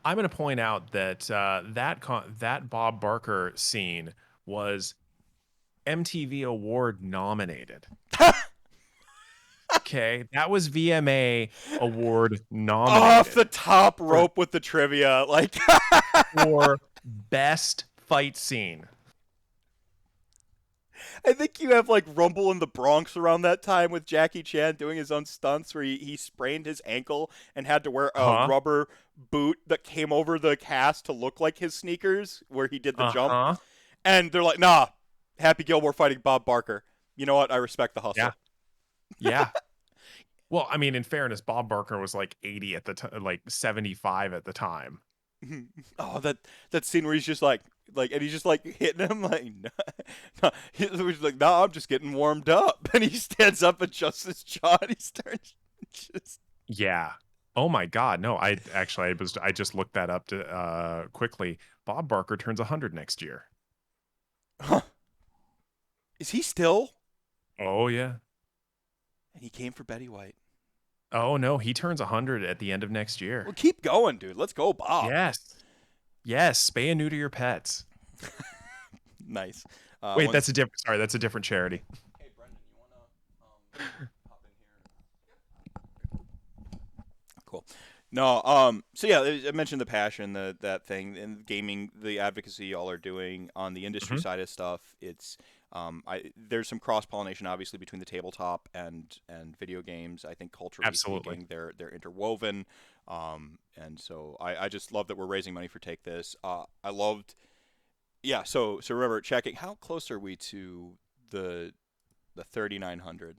I'm going to point out that that Bob Barker scene was MTV Award nominated. Okay, that was VMA Award nominated. Off the top rope with the trivia, like for best fight scene. I think you have like Rumble in the Bronx around that time with Jackie Chan doing his own stunts where he sprained his ankle and had to wear a rubber boot that came over the cast to look like his sneakers where he did the jump. And they're like, nah, Happy Gilmore fighting Bob Barker. You know what? I respect the hustle. Yeah. Well, I mean, in fairness, Bob Barker was like 80 at the time, like 75 at the time. Oh, that scene where he's just like, and he's just like hitting him like, no. He's like, no, I'm just getting warmed up, and he stands up, adjusts his jaw, and he starts just. Yeah. Oh my God, no! I just looked that up to quickly. Bob Barker turns 100 next year. Huh? Is he still? Oh yeah. And he came for Betty White. Oh no, he turns 100 at the end of next year. Well, keep going, dude. Let's go, Bob. Yes. Spay and neuter your pets. Nice. Wait, that's a different. Sorry, that's a different charity. Hey, Brendan, you wanna hop in here? Cool. No, so yeah, I mentioned the passion, that thing, and gaming, the advocacy y'all are doing on the industry side of stuff. It's there's some cross pollination obviously between the tabletop and video games. I think culturally speaking, they're interwoven, and so I just love that we're raising money for Take This. I loved, yeah. So remember, checking, how close are we to the 3,900?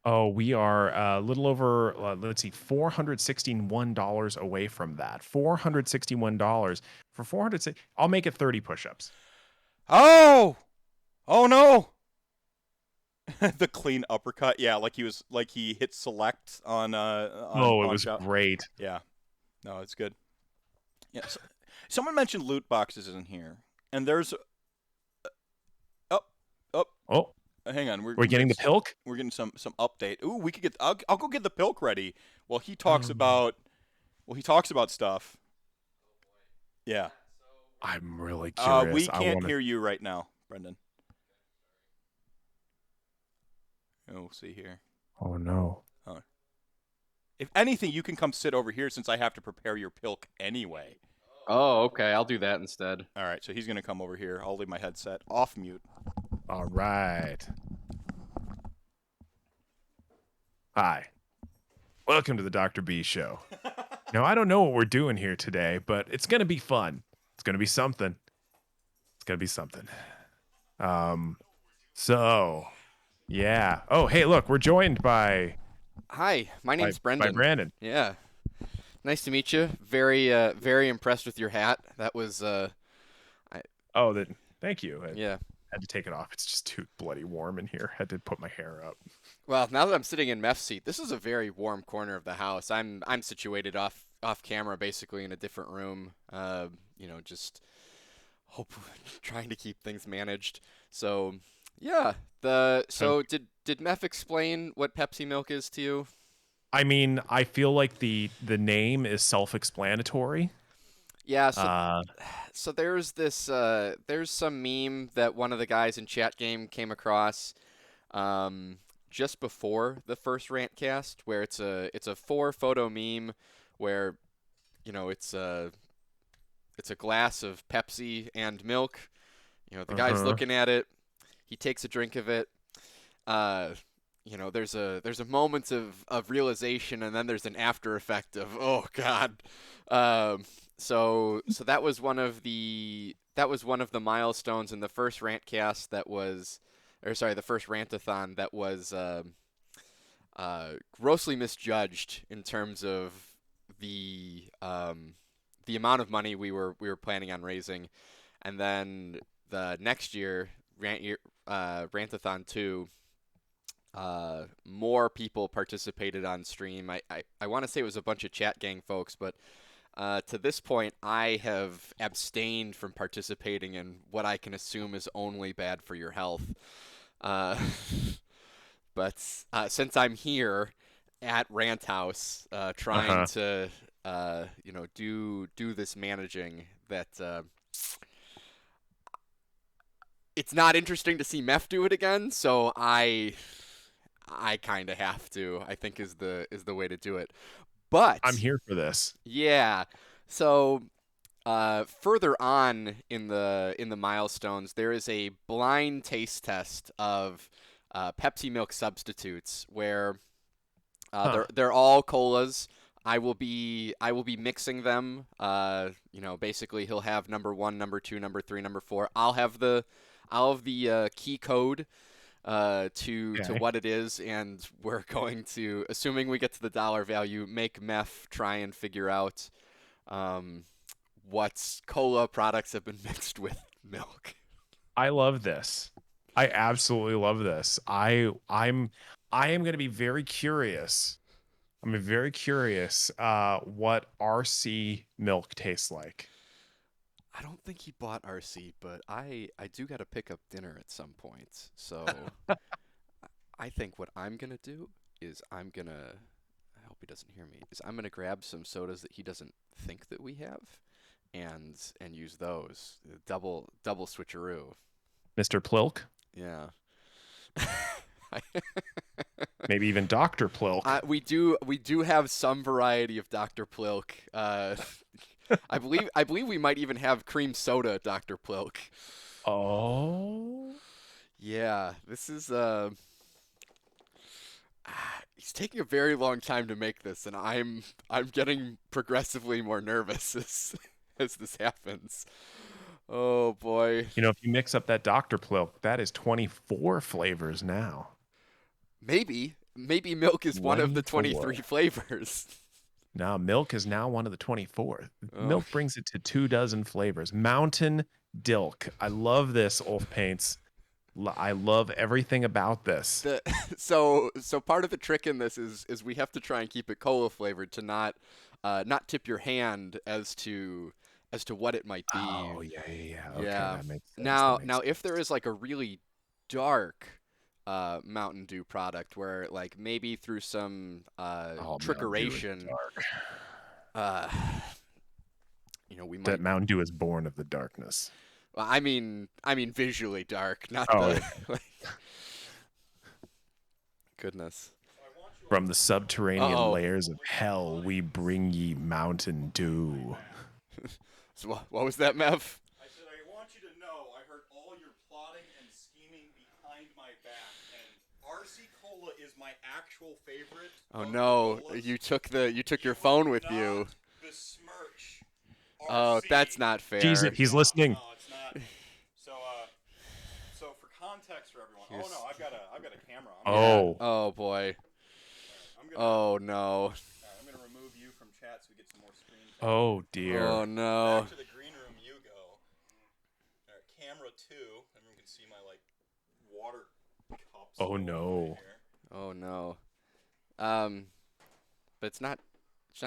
Oh, we are a little over, let's see, $461 away from that. $461 for 400. I'll make it 30 push-ups. Oh no! The clean uppercut, yeah, like he hit select on it was great. Yeah, no, it's good. Yeah, someone mentioned loot boxes in here, and there's hang on, we're getting the Pilk. We're getting some update. Ooh, we could get. I'll go get the Pilk ready while he talks about. Well, he talks about stuff. Yeah. I'm really curious. We can't hear you right now, Brendan. We'll see here. Oh no. If anything, you can come sit over here since I have to prepare your Pilk anyway. Oh, okay. I'll do that instead. All right, so he's gonna come over here. I'll leave my headset off mute. All right. Hi. Welcome to the Dr. B Show. Now, I don't know what we're doing here today, but it's going to be fun. It's going to be something. It's going to be something. So, yeah. Oh, hey, look, we're joined by... Hi, my name's Brendan. By Brandon. Yeah. Nice to meet you. Very impressed with your hat. That was... Thank you. Yeah. Had to take it off. It's just too bloody warm in here. Had to put my hair up. Well, now that I'm sitting in Meph's seat, this is a very warm corner of the house. I'm situated off camera, basically in a different room. Just trying to keep things managed. So, yeah. Did Meph explain what Pepsi milk is to you? I mean, I feel like the name is self-explanatory. Yeah, so there's this there's some meme that one of the guys in chat game came across just before the first Rantcast, where it's a 4-photo meme where it's a glass of Pepsi and milk. The guy's looking at it, he takes a drink of it. There's a moment of realization, and then there's an after effect of, oh God. So that was one of the milestones in the first Rantcast the first Rantathon that was grossly misjudged in terms of the amount of money we were planning on raising, and then the next year, Rantathon 2. More people participated on stream. I want to say it was a bunch of chat gang folks, but to this point, I have abstained from participating in what I can assume is only bad for your health. But since I'm here at Rant House, trying to do this managing, that it's not interesting to see Meph do it again. So I kind of have to, I think, is the way to do it. But I'm here for this. Yeah. So further on in the milestones, there is a blind taste test of Pepsi milk substitutes where they're all colas. I will be mixing them. Basically he'll have number 1, number 2, number 3, number 4. I'll have the key code to what it is, and we're going to, assuming we get to the dollar value, make Meph try and figure out what cola products have been mixed with milk. I love this. I absolutely love this. I am going to be very curious I'm very curious what RC milk tastes like. I don't think he bought RC, but I do got to pick up dinner at some point. So I think what I'm gonna do is I hope he doesn't hear me. Is I'm gonna grab some sodas that he doesn't think that we have, and use those. Double switcheroo. Mr. Pilk? Yeah. Maybe even Dr. Pilk. We do have some variety of Dr. Pilk. I believe we might even have cream soda Dr. Pilk. Oh. Yeah, this is he's taking a very long time to make this, and I'm getting progressively more nervous as this happens. Oh boy. You know, if you mix up that Dr. Pilk, that is 24 flavors now. Maybe milk is one of the 23 flavors. No, milk is now one of the 24. Oh. Milk brings it to 24 flavors. Mountain Dilk. I love this, Ulf Paints. I love everything about this. So part of the trick in this is we have to try and keep it cola flavored to not tip your hand as to what it might be. Oh yeah. Okay, yeah. That makes sense. Now if there is like a really dark Mountain Dew product where like maybe through some trickeration, we might. That Mountain Dew is born of the darkness. Well, I mean visually dark, not Goodness. From the subterranean layers of hell, we bring ye Mountain Dew. So what was that, Mev? I said, I want you to know I heard all your plotting and scheming behind my back, and RC Cola is my actual favorite. Oh no, you took your phone with you. Besmirch RC. Oh, that's not fair. Jesus, he's listening. No, it's not. So for context for everyone. Oh no, I've got a camera. Oh boy. Oh no. I'm gonna remove you from chat so we get some more screen time. Oh dear. Oh no. Back to the green room you go. All right, camera 2. Everyone can see my water cups. Oh no. Right Oh no. But it's not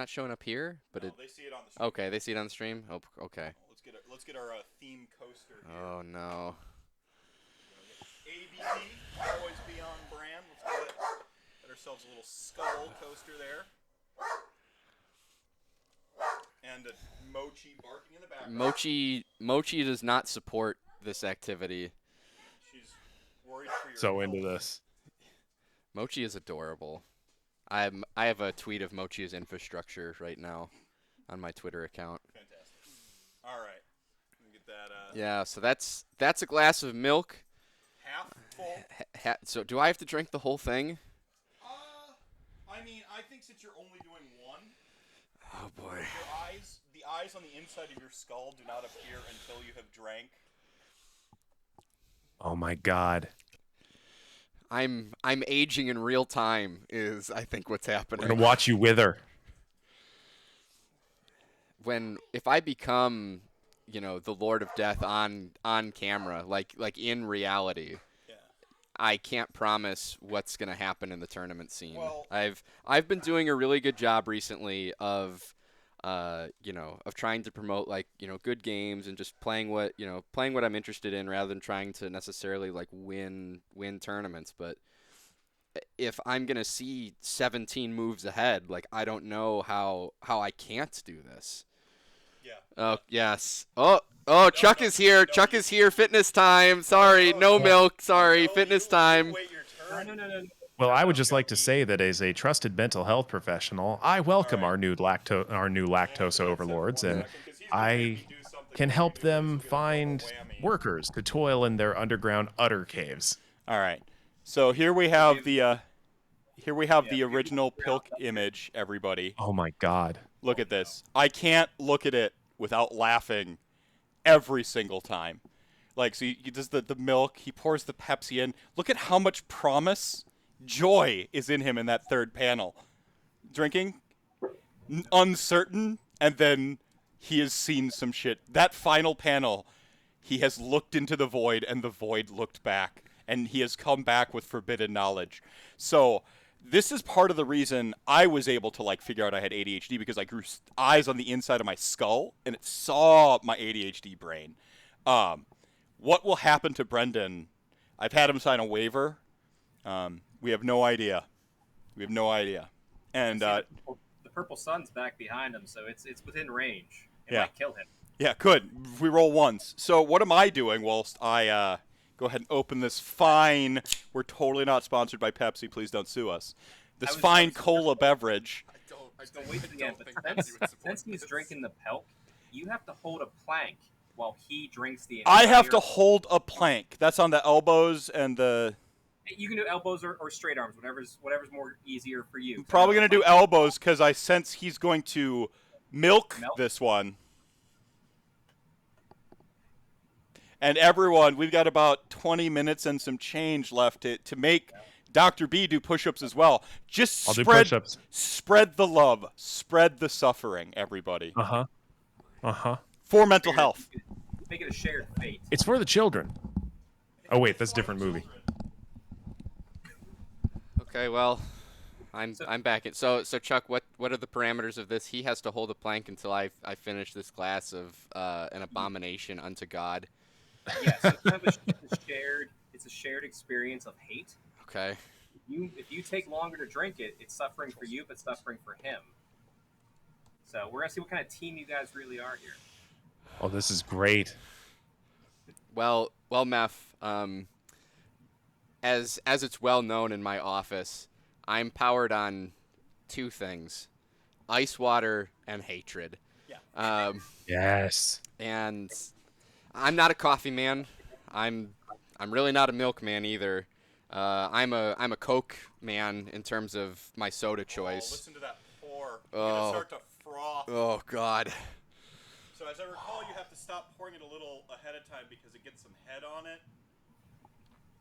showing up here. But no, they see it on the stream. Okay, they see it on the stream. Oh, okay. Let's get our theme coaster here. Oh no. ABD, always be on brand. Let's get ourselves a little skull coaster there. And a Mochi barking in the background. Mochi does not support this activity. She's worried for your So health. into this. Mochi is adorable. I have a tweet of Mochi's infrastructure right now on my Twitter account. Fantastic. All right. Let me get that. Yeah, so that's a glass of milk. Half full. So do I have to drink the whole thing? I mean, I think since you're only doing one. Oh boy. The eyes on the inside of your skull do not appear until you have drank. Oh my God. I'm aging in real time is I think what's happening. We're gonna watch you wither. If I become, the Lord of Death on camera, like in reality, Yeah. I can't promise what's gonna happen in the tournament scene. Well, I've been doing a really good job recently of trying to promote good games and just playing what I'm interested in rather than trying to necessarily win tournaments. But if I'm gonna see 17 moves ahead, I don't know how I can't do this. Yeah. Oh yes. Oh, Chuck is here. Chuck is here. Fitness time. Sorry, no milk. Sorry, fitness time. Wait your turn. No. Well, I would just like to say that as a trusted mental health professional, I welcome our new lactose overlords, and I can help them find workers to toil in their underground utter caves. All right. So here we have the original Pilk image, everybody. Oh my God. Look at this. I can't look at it without laughing every single time. So he does the milk, he pours the Pepsi in. Look at how much promise, joy is in him in that third panel. Drinking, uncertain, and then he has seen some shit. That final panel, he has looked into the void and the void looked back, and he has come back with forbidden knowledge. So this is part of the reason I was able to like figure out I had ADHD, because I grew eyes on the inside of my skull and it saw my ADHD brain. What will happen to Brendan? I've had him sign a waiver. We have no idea. And the purple sun's back behind him, so it's within range. It Yeah. might kill him. Yeah, good. If we roll ones. So what am I doing whilst I go ahead and open this fine, we're totally not sponsored by Pepsi, please don't sue us, this fine cola beverage. I don't wait to the end, but since he's drinking the Pilk, you have to hold a plank while he drinks the entire... I have to hold a plank. That's on the elbows and the... You can do elbows or straight arms, whatever's more easier for you. I'm probably going to do elbows because I sense he's going to milk this one. And everyone, we've got about 20 minutes and some change left to make Dr. B do push-ups as well. Just spread the love, spread the suffering, everybody. For mental health. Make it a shared fate. It's for the children. Oh wait, that's a different movie. Okay, well, I'm back. So Chuck, what are the parameters of this? He has to hold a plank until I finish this glass of an abomination unto God. Yes, it's kind of it's a shared experience of hate. Okay. If you take longer to drink it, it's suffering for you, but suffering for him. So we're gonna see what kind of team you guys really are here. Oh, this is great. Well, Meph, as it's well known in my office, I'm powered on two things: ice water and hatred. Yeah. Yes. And I'm not a coffee man. I'm really not a milk man either. I'm a Coke man in terms of my soda choice. Oh, listen to that pour. You're gonna start to froth. Oh God. So as I recall, you have to stop pouring it a little ahead of time because it gets some head on it.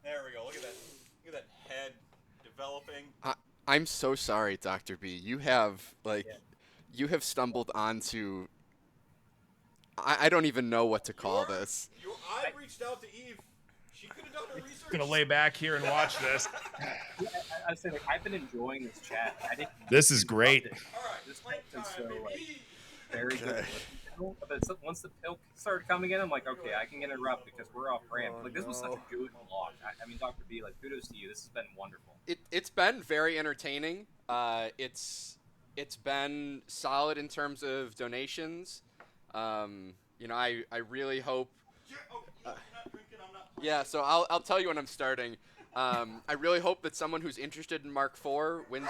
There we go. Look at that head developing. I'm so sorry, Dr. B. You have you have stumbled onto. I don't even know what to call this. I reached out to Eve. She could have done her research. I'm gonna lay back here and watch this. I say, I've been enjoying this chat. This is great. All right, this has been so very good. But once the Pilk started coming in, I'm like, okay, I can interrupt because we're off brand. This was such a good vlog. I mean, Dr. B, kudos to you. This has been wonderful. It's been very entertaining. It's been solid in terms of donations. I really hope. Yeah, so I'll tell you when I'm starting. I really hope that someone who's interested in Mark IV wins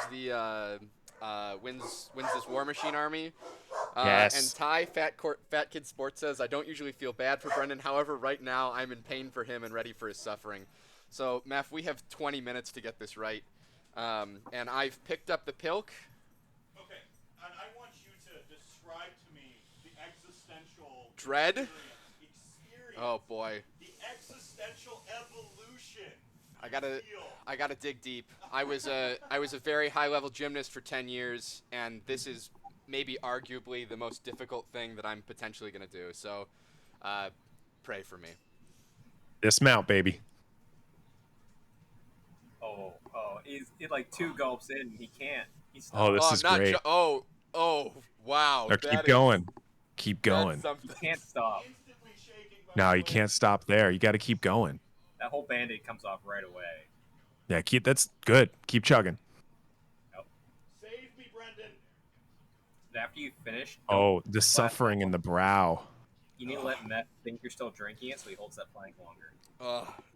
this War Machine army. Yes. And Ty Fat Kid Sports says, I don't usually feel bad for Brendan. However, right now I'm in pain for him and ready for his suffering. So, Meph, we have 20 minutes to get this right. And I've picked up the Pilk. Okay, and I want you to describe to me the existential Dread? Oh boy. The existential evolution. I gotta dig deep. I was a very high level gymnast for 10 years, and this is maybe arguably the most difficult thing that I'm potentially gonna do. So, pray for me. Dismount, baby. Oh, he's like 2 gulps in, he can't. Oh, this is great. Oh, wow. No, keep going. Keep going. You can't stop. No, you can't stop there. You got to keep going. That whole band-aid comes off right away. Yeah, that's good. Keep chugging. Yep. Save me, Brendan. After you finish. Oh, the suffering in the brow. You need to let Meth think you're still drinking it, so he holds that plank longer.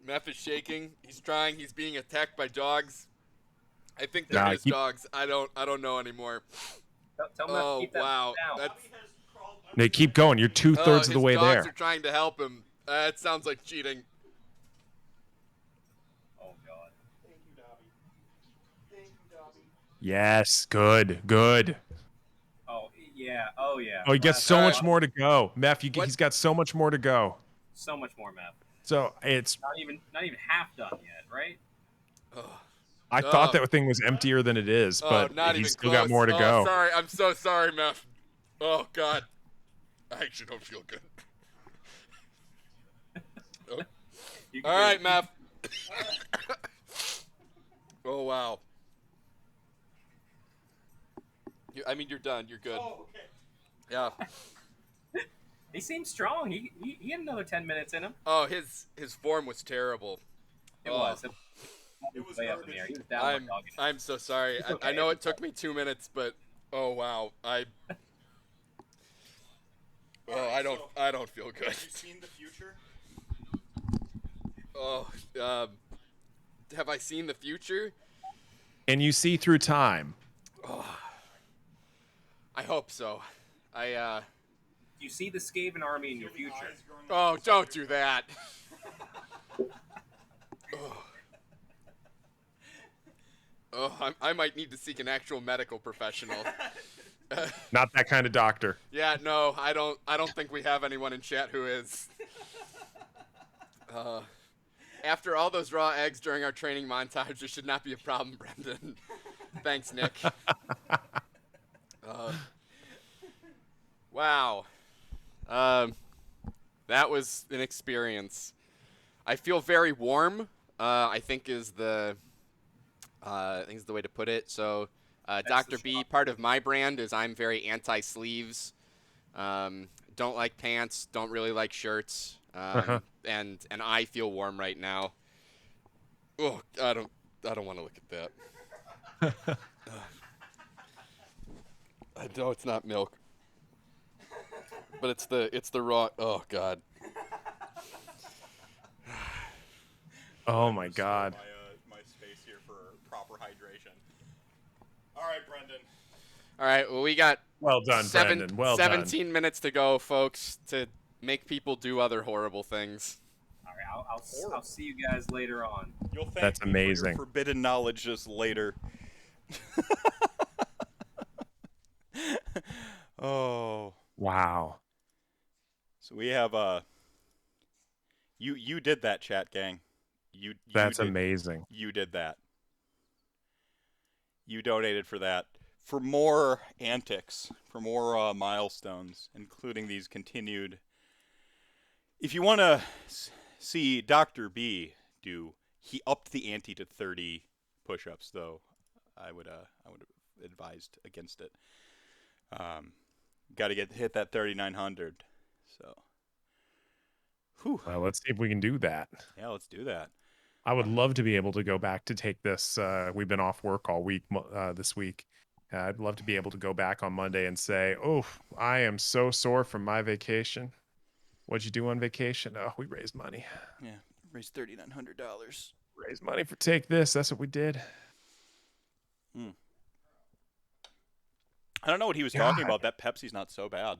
Meth is shaking. He's trying. He's being attacked by dogs. I think they're his dogs. I don't know anymore. Tell Meth to keep that down. They keep going. You're 2/3 of the way there. Dogs are trying to help him. It sounds like cheating. Oh God. Thank you, Dobby. Thank you, Dobby. Yes, good. Oh yeah. Oh yeah. Oh, he gets so much more to go. Meth, he's got so much more to go. So much more, Meth. So it's not even half done yet, right? I thought that thing was emptier than it is, but he's still got more to go. Sorry, I'm so sorry, Meth. Oh God. I actually don't feel good. All right, Meph. Oh, wow. I mean, you're done. You're good. Oh, okay. Yeah. He seems strong. He had another 10 minutes in him. Oh, his form was terrible. It was. It was way up in the air. He was down I'm like dog. I'm so sorry. It's okay. I know it took me 2 minutes, but oh wow, I don't feel good. Have you seen the future? Oh, have I seen the future? And you see through time. Oh, I hope so. You see the Skaven army in your future. Oh, don't do that. Oh, I might need to seek an actual medical professional. Not that kind of doctor. Yeah, no, I don't think we have anyone in chat who is. After all those raw eggs during our training montage, there should not be a problem, Brendan. Thanks, Nick. Wow. That was an experience. I feel very warm. I think is the way to put it. So, Dr. B, part of my brand is I'm very anti-sleeves. Don't like pants. Don't really like shirts. And I feel warm right now. Oh, I don't want to look at that. I know it's not milk, but it's the raw. Oh God. Oh my God. My space here for proper hydration. All right, Brendan. All right. Well, we got Well done, Brendan. Well 17 done. minutes to go, folks, to make people do other horrible things. All right, I'll see you guys later on. You'll thank That's me for your amazing. forbidden knowledge just later. Oh. Wow. So we have you did that, chat gang. That's amazing. You did that. You donated for that. For more antics, for more milestones, including these continued. If you want to see Dr. B do, he upped the ante to 30 push-ups, though. I would have advised against it. Got to hit that 3,900. So, whew. Well, let's see if we can do that. Yeah, let's do that. I would love to be able to go back to take this. We've been off work all week this week. I'd love to be able to go back on Monday and say, "Oh, I am so sore from my vacation." What'd you do on vacation? Oh, we raised money. Yeah, raised $3,900. Raised money for Take This. That's what we did. I don't know what he was talking about. That Pepsi's not so bad.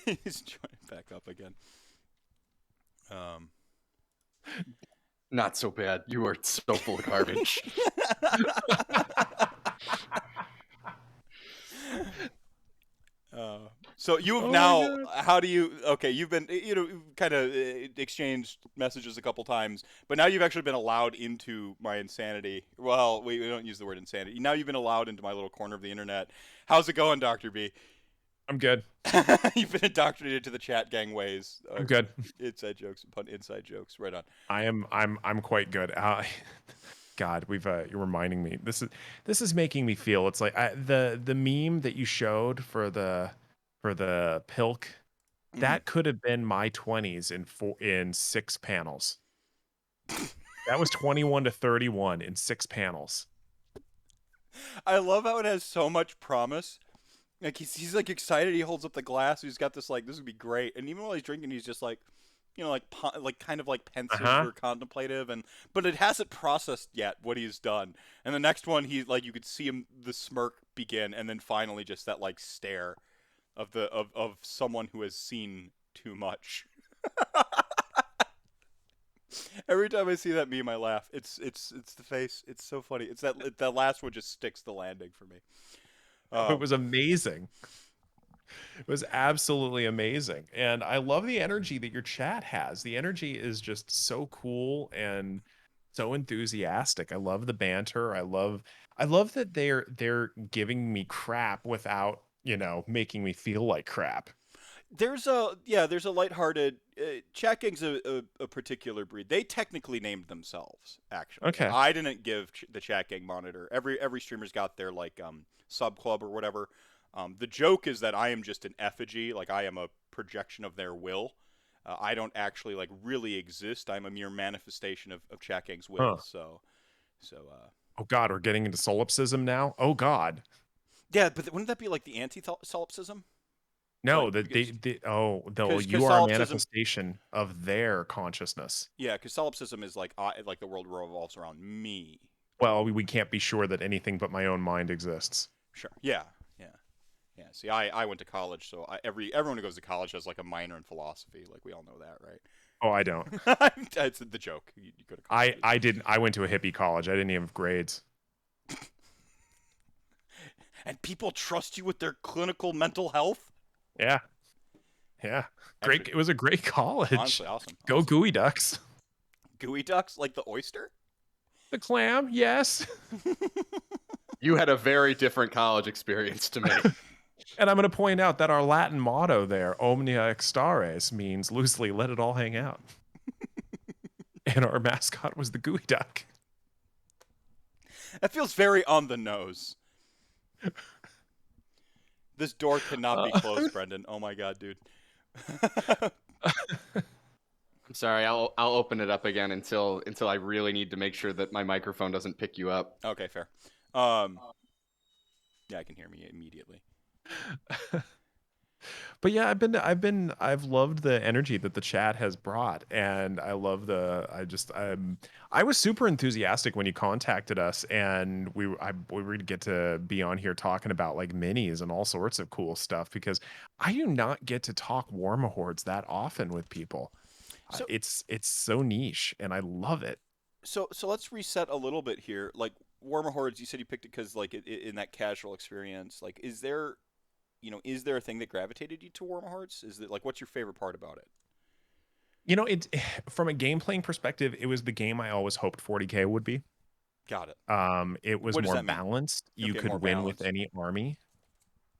He's joining back up again. Not so bad. You are so full of garbage. So you've now, how do you, okay, you've been, kind of exchanged messages a couple times, but now you've actually been allowed into my insanity. Well, we don't use the word insanity. Now you've been allowed into my little corner of the internet. How's it going, Dr. B? I'm good. You've been indoctrinated to the chat gang ways. I'm good. Inside jokes, inside jokes. Right on. I'm quite good. God, you're reminding me. This is making me feel. It's like the meme that you showed for the Pilk, that could have been my 20s in 6 panels. That was 21 to 31 in 6 panels. I love how it has so much promise. Like he's like excited. He holds up the glass. He's got this like, this would be great. And even while he's drinking, he's just like, like kind of like pensive or contemplative, but it hasn't processed yet what he's done. And the next one, he like, you could see him, the smirk begin, and then finally just that like stare of someone who has seen too much. Every time I see that meme, I laugh. It's the face. It's so funny. It's that last one just sticks the landing for me. It was amazing. It was absolutely amazing. And I love the energy that your chat has. The energy is just so cool and so enthusiastic. I love the banter. I love that they're giving me crap without, making me feel like crap. There's a lighthearted. Chat Gang's a particular breed. They technically named themselves. Actually, Okay. I didn't give the Chat Gang monitor. Every streamer's got their like sub club or whatever. The joke is that I am just an effigy. Like I am a projection of their will. I don't actually like really exist. I'm a mere manifestation of Chat Gang's will. Huh. So. Oh God, we're getting into solipsism now. Oh God. Yeah, but wouldn't that be like the anti-solipsism? No, Like, that because, you are a solipsism, manifestation of their consciousness. yeah, because solipsism is like the world revolves around me. Well, we can't be sure that anything but my own mind exists. Sure. Yeah. See, I went to college, so everyone who goes to college has like a minor in philosophy. Like we all know that, right? Oh, I don't. It's the joke. You go to college. I didn't. I went to a hippie college. I didn't even have grades. And people trust you with their clinical mental health? Yeah. Great. Actually, it was a great college. Honestly, awesome. Go Gooey Ducks. Gooey ducks, like the oyster? The clam, yes. You had a very different college experience to me. And I'm going to point out that our Latin motto there, omnia extares, means loosely, let it all hang out. And our mascot was the Gooey Duck. That feels very on the nose. This door cannot be closed, Brendan. Oh my god, dude. I'm sorry. I'll open it up again until I really need to make sure that my microphone doesn't pick you up. Okay, fair. Yeah, I can hear me immediately. But yeah, I've loved the energy that the chat has brought, and I love I was super enthusiastic when you contacted us, and we were to get to be on here talking about like minis and all sorts of cool stuff, because I do not get to talk Warmahordes that often with people. So, it's so niche, and I love it. So let's reset a little bit here. Like Warmahordes, you said you picked it because like in that casual experience. Like, is there a thing that gravitated you to Warmahordes? Is it like what's your favorite part about it? It from a game playing perspective, it was the game I always hoped 40K would be. Got it. It was more balanced. You could win with any army.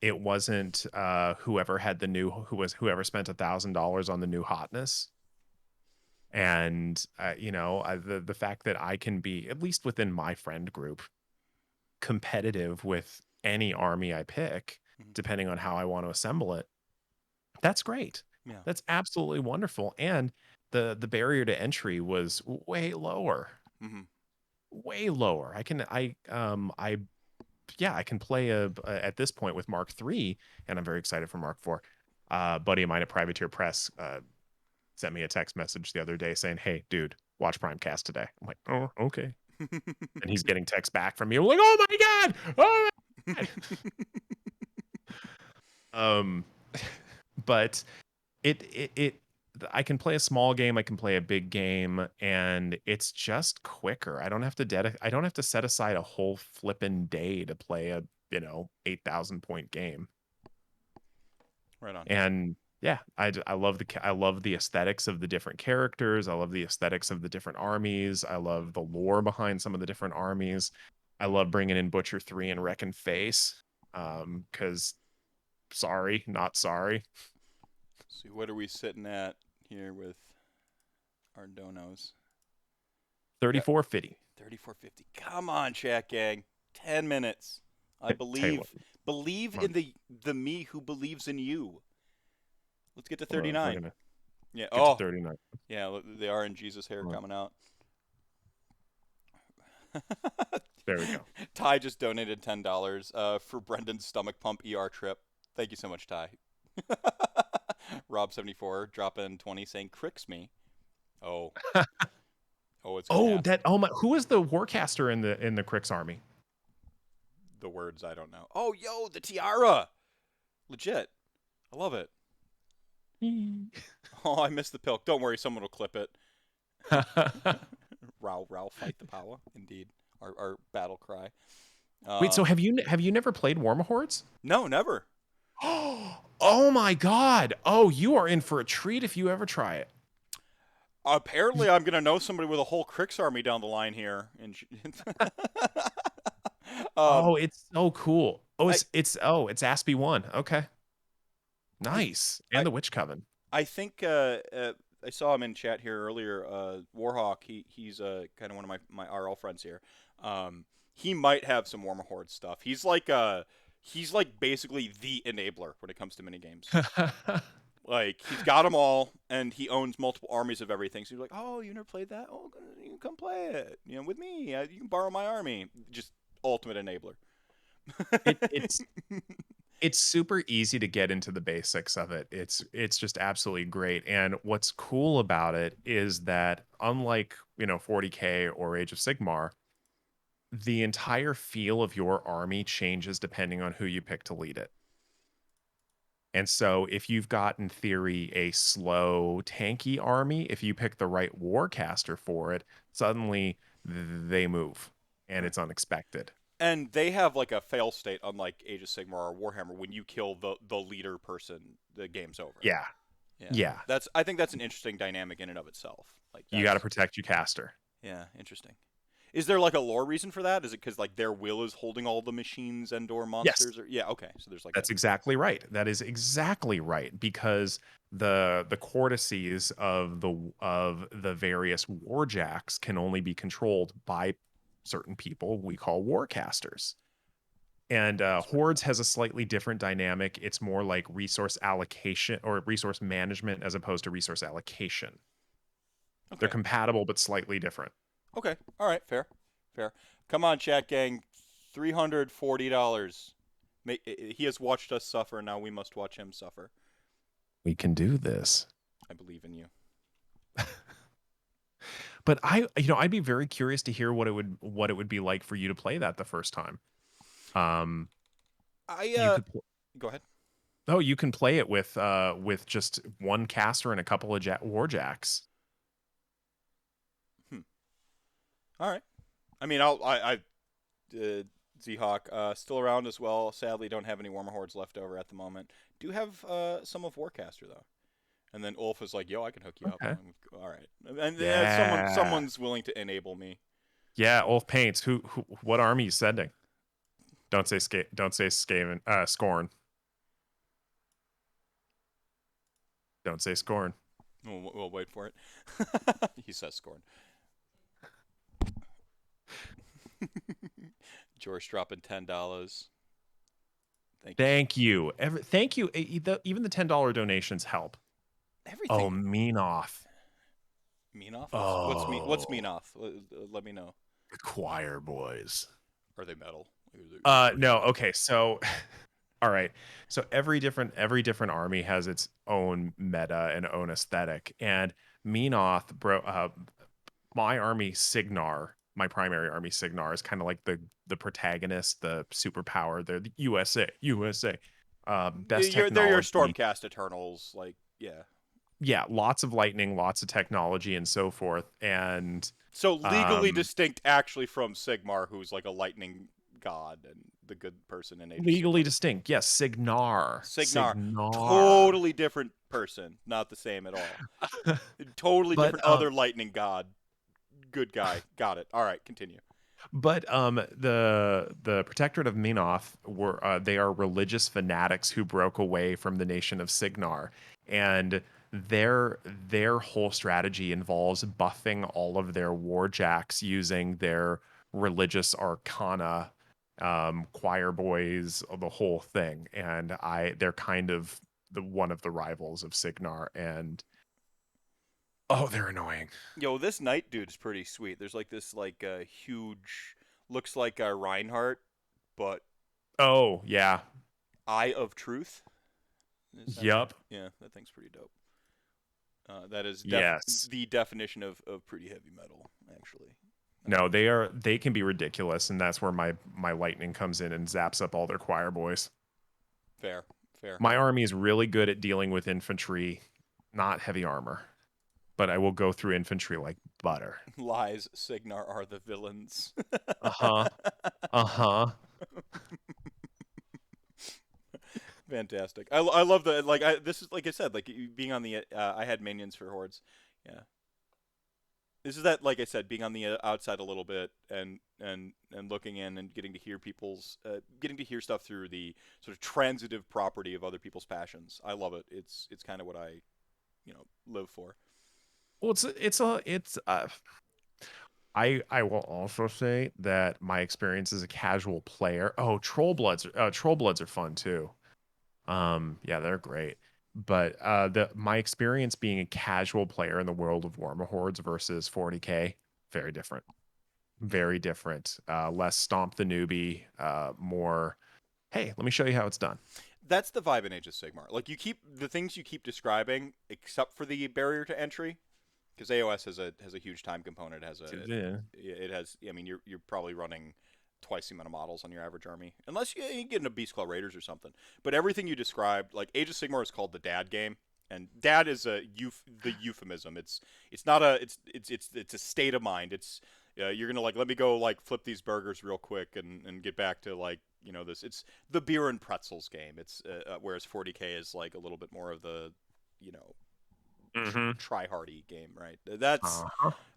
It wasn't whoever spent $1,000 on the new hotness. And the fact that I can be, at least within my friend group, competitive with any army I pick, depending on how I want to assemble it, that's great. Yeah. That's absolutely wonderful. And the barrier to entry was way lower. Way lower. I can play at this point with Mark III, and I'm very excited for Mark IV. Buddy of mine at Privateer Press sent me a text message the other day saying, "Hey, dude, watch Primecast today." I'm like, "Oh, okay." And he's getting texts back from me. I'm like, "Oh my god! Oh my god!" But I can play a small game, I can play a big game, and it's just quicker. I don't have to set aside a whole flippin' day to play a 8,000 point game. Right on. And yeah, I love the aesthetics of the different characters. I love the aesthetics of the different armies. I love the lore behind some of the different armies. I love bringing in Butcher 3 and Wreck and Face, because sorry, not sorry. See, what are we sitting at here with our donos? 3450. 3450. Come on, Chat Gang. 10 minutes. I believe in the me who believes in you. Let's get to 39. Yeah. To 39. Yeah, the RNGesus hair coming out. There we go. Ty just donated $10 for Brendan's stomach pump ER trip. Thank you so much, Ty. Rob74 dropping 20 saying cricks me. Oh. It's my, who is the warcaster in the Crix army? The words I don't know. Oh, yo, the tiara. Legit. I love it. Oh, I missed the Pilk. Don't worry, someone will clip it. Row, fight the power. Indeed. Our battle cry. Wait, so have you never played Warmahordes? No, never. Oh my god. Oh, you are in for a treat if you ever try it. Apparently, I'm going to know somebody with a whole Crix army down the line here. Oh, it's so cool. Oh, it's Aspie 1. Okay. Nice. And the Witch Coven. I think I saw him in chat here earlier. Warhawk, he's kind of one of my RL friends here. He might have some Warmahordes stuff. He's like basically the enabler when it comes to minigames. Like, he's got them all, and he owns multiple armies of everything. So he's like, oh, you never played that? Oh, you can come play it. You know, with me. You can borrow my army. Just ultimate enabler. It's super easy to get into the basics of it. It's just absolutely great. And what's cool about it is that unlike, 40K or Age of Sigmar, the entire feel of your army changes depending on who you pick to lead it. And so if you've got, in theory, a slow, tanky army, if you pick the right warcaster for it, suddenly they move, and it's unexpected. And they have like a fail state, unlike Age of Sigmar or Warhammer. When you kill the leader person, the game's over. Yeah. I think that's an interesting dynamic in and of itself. Like, you got to protect your caster. Yeah, interesting. Is there like a lore reason for that? Is it because like their will is holding all the machines and/or monsters? Yes. Yeah. Okay. So there's like that's exactly right. That is exactly right, because the courtesies of the various warjacks can only be controlled by certain people we call warcasters. And Hordes has a slightly different dynamic. It's more like resource allocation or resource management as opposed to resource allocation. Okay. They're compatible but slightly different. Okay. All right. Fair. Come on, chat gang. $340. He has watched us suffer. Now we must watch him suffer. We can do this. I believe in you. But I'd be very curious to hear what it would be like for you to play that the first time. Go ahead. Oh, you can play it with just one caster and a couple of warjacks. All right. I mean, Z-Hawk, still around as well. Sadly, don't have any Warmahordes left over at the moment. Do have some of Warcaster, though. And then Ulf is like, yo, I can hook you up. All right. And someone's willing to enable me. Yeah, Ulf Paints. What army are you sending? Don't say Skaven, Scorn. Don't say Scorn. We'll wait for it. He says Scorn. George dropping $10. Thank you. Thank you. Even the $10 donations help. Everything. Oh, Meanoff. Meanoff? What's Meanoff? Let me know. The Choir Boys. Are they metal? No. Okay. So, all right. So every different army has its own meta and own aesthetic. And Meanoff, my army Signar. My primary army Signar is kind of like the protagonist, the superpower. They're the USA. Best technology. They're your Stormcast Eternals, like, yeah. Yeah, lots of lightning, lots of technology, and so forth. And so legally distinct, actually, from Sigmar, who's like a lightning god and the good person in Age of legally Sigmar. Distinct. Yes, Signar. Totally different person, not the same at all. Totally different other lightning god. Good guy. Got it. All right, continue. But the Protectorate of Meanoff they are religious fanatics who broke away from the nation of Signar, and their whole strategy involves buffing all of their warjacks using their religious arcana, choir boys, the whole thing. And they're kind of one of the rivals of Signar, and oh, they're annoying. Yo, this knight dude is pretty sweet. There's like this huge, looks like a Reinhardt, but oh yeah, Eye of Truth. Yep. Yeah, that thing's pretty dope. That is yes. The definition of pretty heavy metal, actually. No, they can be ridiculous, and that's where my lightning comes in and zaps up all their choir boys. Fair. My army is really good at dealing with infantry, not heavy armor. But I will go through infantry like butter. Lies, Signar are the villains. Fantastic. I love the this is like I said, like being on the I had minions for Hordes. Yeah. This is that, like I said, being on the outside a little bit and looking in and getting to hear stuff through the sort of transitive property of other people's passions. I love it. It's kind of what I, live for. Well, I will also say that my experience as a casual player. Oh, Troll Bloods are fun too. Yeah, they're great. But my experience being a casual player in the world of Warmahordes versus 40K, very different. Very different. Less stomp the newbie, more, hey, let me show you how it's done. That's the vibe in Age of Sigmar. Like, the things you keep describing, except for the barrier to entry, because AOS has a huge time component. It has. I mean, you're probably running twice the amount of models on your average army, unless you get into Beast Claw Raiders or something. But everything you described, like Age of Sigmar, is called the dad game, and dad is the euphemism. It's not a it's a state of mind. It's you're gonna like let me go like flip these burgers real quick and get back to like this. It's the beer and pretzels game. It's whereas 40K is like a little bit more of the try hardy game, right? That's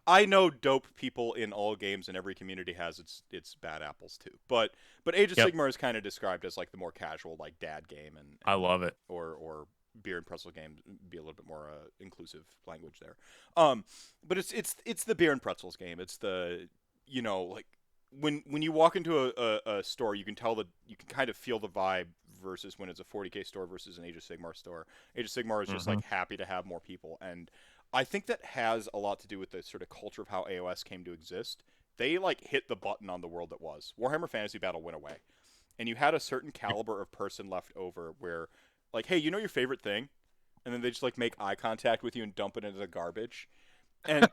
I know dope people in all games, and every community has its bad apples too. But Age of Sigmar is kind of described as like the more casual, like dad game, and I love it. Or beer and pretzel game, be a little bit more inclusive language there. But it's the beer and pretzels game. It's the like when you walk into a store, you can tell you can kind of feel the vibe versus when it's a 40K store versus an Age of Sigmar store. Age of Sigmar is just like happy to have more people, and I think that has a lot to do with the sort of culture of how AOS came to exist. They like hit the button on the world that was. Warhammer Fantasy Battle went away, and you had a certain caliber of person left over where like, hey, your favorite thing, and then they just like make eye contact with you and dump it into the garbage, and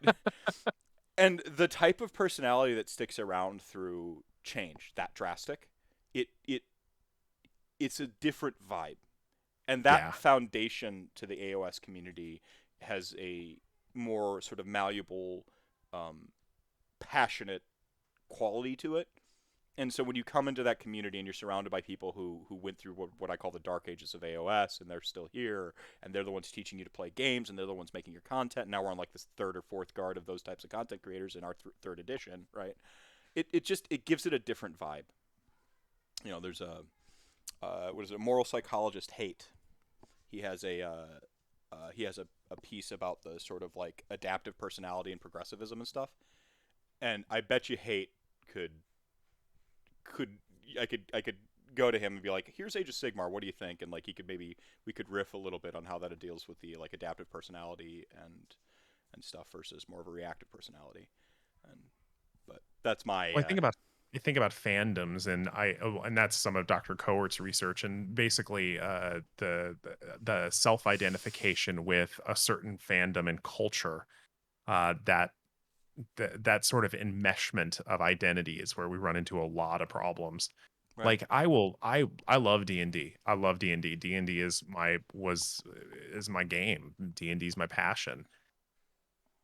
and the type of personality that sticks around through change that drastic, it's a different vibe, and that foundation to the AOS community has a more sort of malleable, passionate quality to it. And so when you come into that community and you're surrounded by people who went through what I call the dark ages of AOS, and they're still here, and they're the ones teaching you to play games, and they're the ones making your content. Now we're on like this third or fourth guard of those types of content creators in our third edition, right? It gives it a different vibe. There's a what is it? Moral psychologist Haight. He has a piece about the sort of like adaptive personality and progressivism and stuff. And I bet you Haight I could go to him and be like, here's Age of Sigmar, what do you think? And like we could riff a little bit on how that deals with the like adaptive personality and stuff versus more of a reactive personality. But that's my I think about fandoms, and that's some of Dr. Coert's research, and basically the self-identification with a certain fandom and culture, that sort of enmeshment of identity is where we run into a lot of problems. Right. Like I love D&D. I love D&D. D&D is my game. D&D is my passion.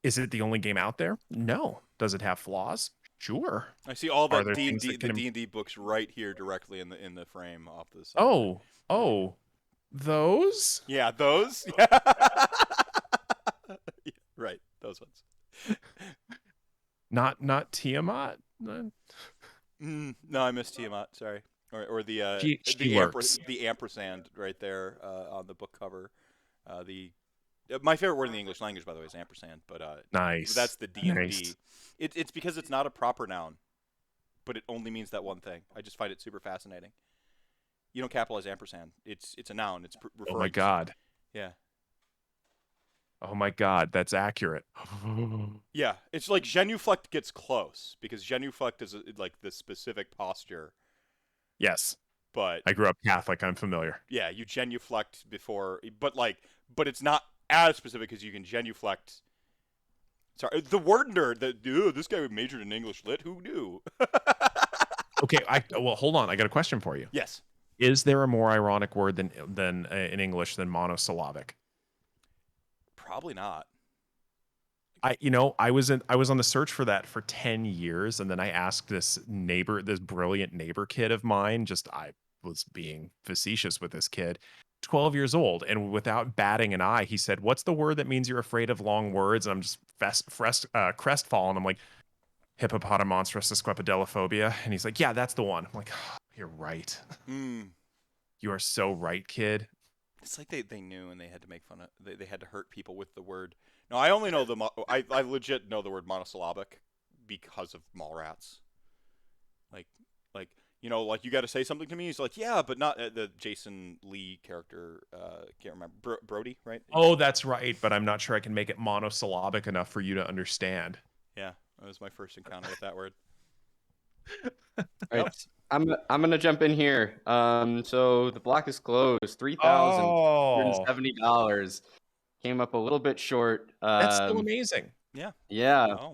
Is it the only game out there? No. Does it have flaws? Sure. I see all the D&D books right here directly in the frame off the side. Oh, those? Yeah, those. Yeah. Right, those ones. Not Tiamat. No, I missed Tiamat. Sorry, or the ampersand right there on the book cover. My favorite word in the English language, by the way, is ampersand. But nice. That's the D&D. Nice. It's because it's not a proper noun, but it only means that one thing. I just find it super fascinating. You don't capitalize ampersand. It's a noun. It's referring. Oh my god. Yeah. Oh my god, that's accurate. Yeah, it's like genuflect gets close because genuflect is like the specific posture. Yes. But I grew up Catholic, I'm familiar. Yeah, you genuflect before, but it's not as specific as you can genuflect. Sorry, the word nerd. This guy majored in English lit. Who knew? Okay, well, hold on. I got a question for you. Yes. Is there a more ironic word than in English than monosyllabic? Probably not. I was on the search for that for 10 years, and then I asked this brilliant neighbor kid of mine. I was being facetious with this kid, 12 years old, and without batting an eye, he said, "What's the word that means you're afraid of long words?" And I'm just crestfallen. I'm like, hippopotamonstrosusquepidelophobia. And he's like, "Yeah, that's the one." I'm like, oh, "You're right. You are so right, kid." It's like they knew, and they had to make fun of. They had to hurt people with the word. No, I only know I legit know the word monosyllabic because of Mallrats. Like like you got to say something to me. He's like, "Yeah, but not the Jason Lee character. Can't remember Brody, right?" Oh, that's right, but I'm not sure I can make it monosyllabic enough for you to understand. Yeah, that was my first encounter with that word. All right, I'm gonna jump in here. So the block is closed. $3,270. Came up a little bit short. That's still amazing. Yeah. Yeah. Oh,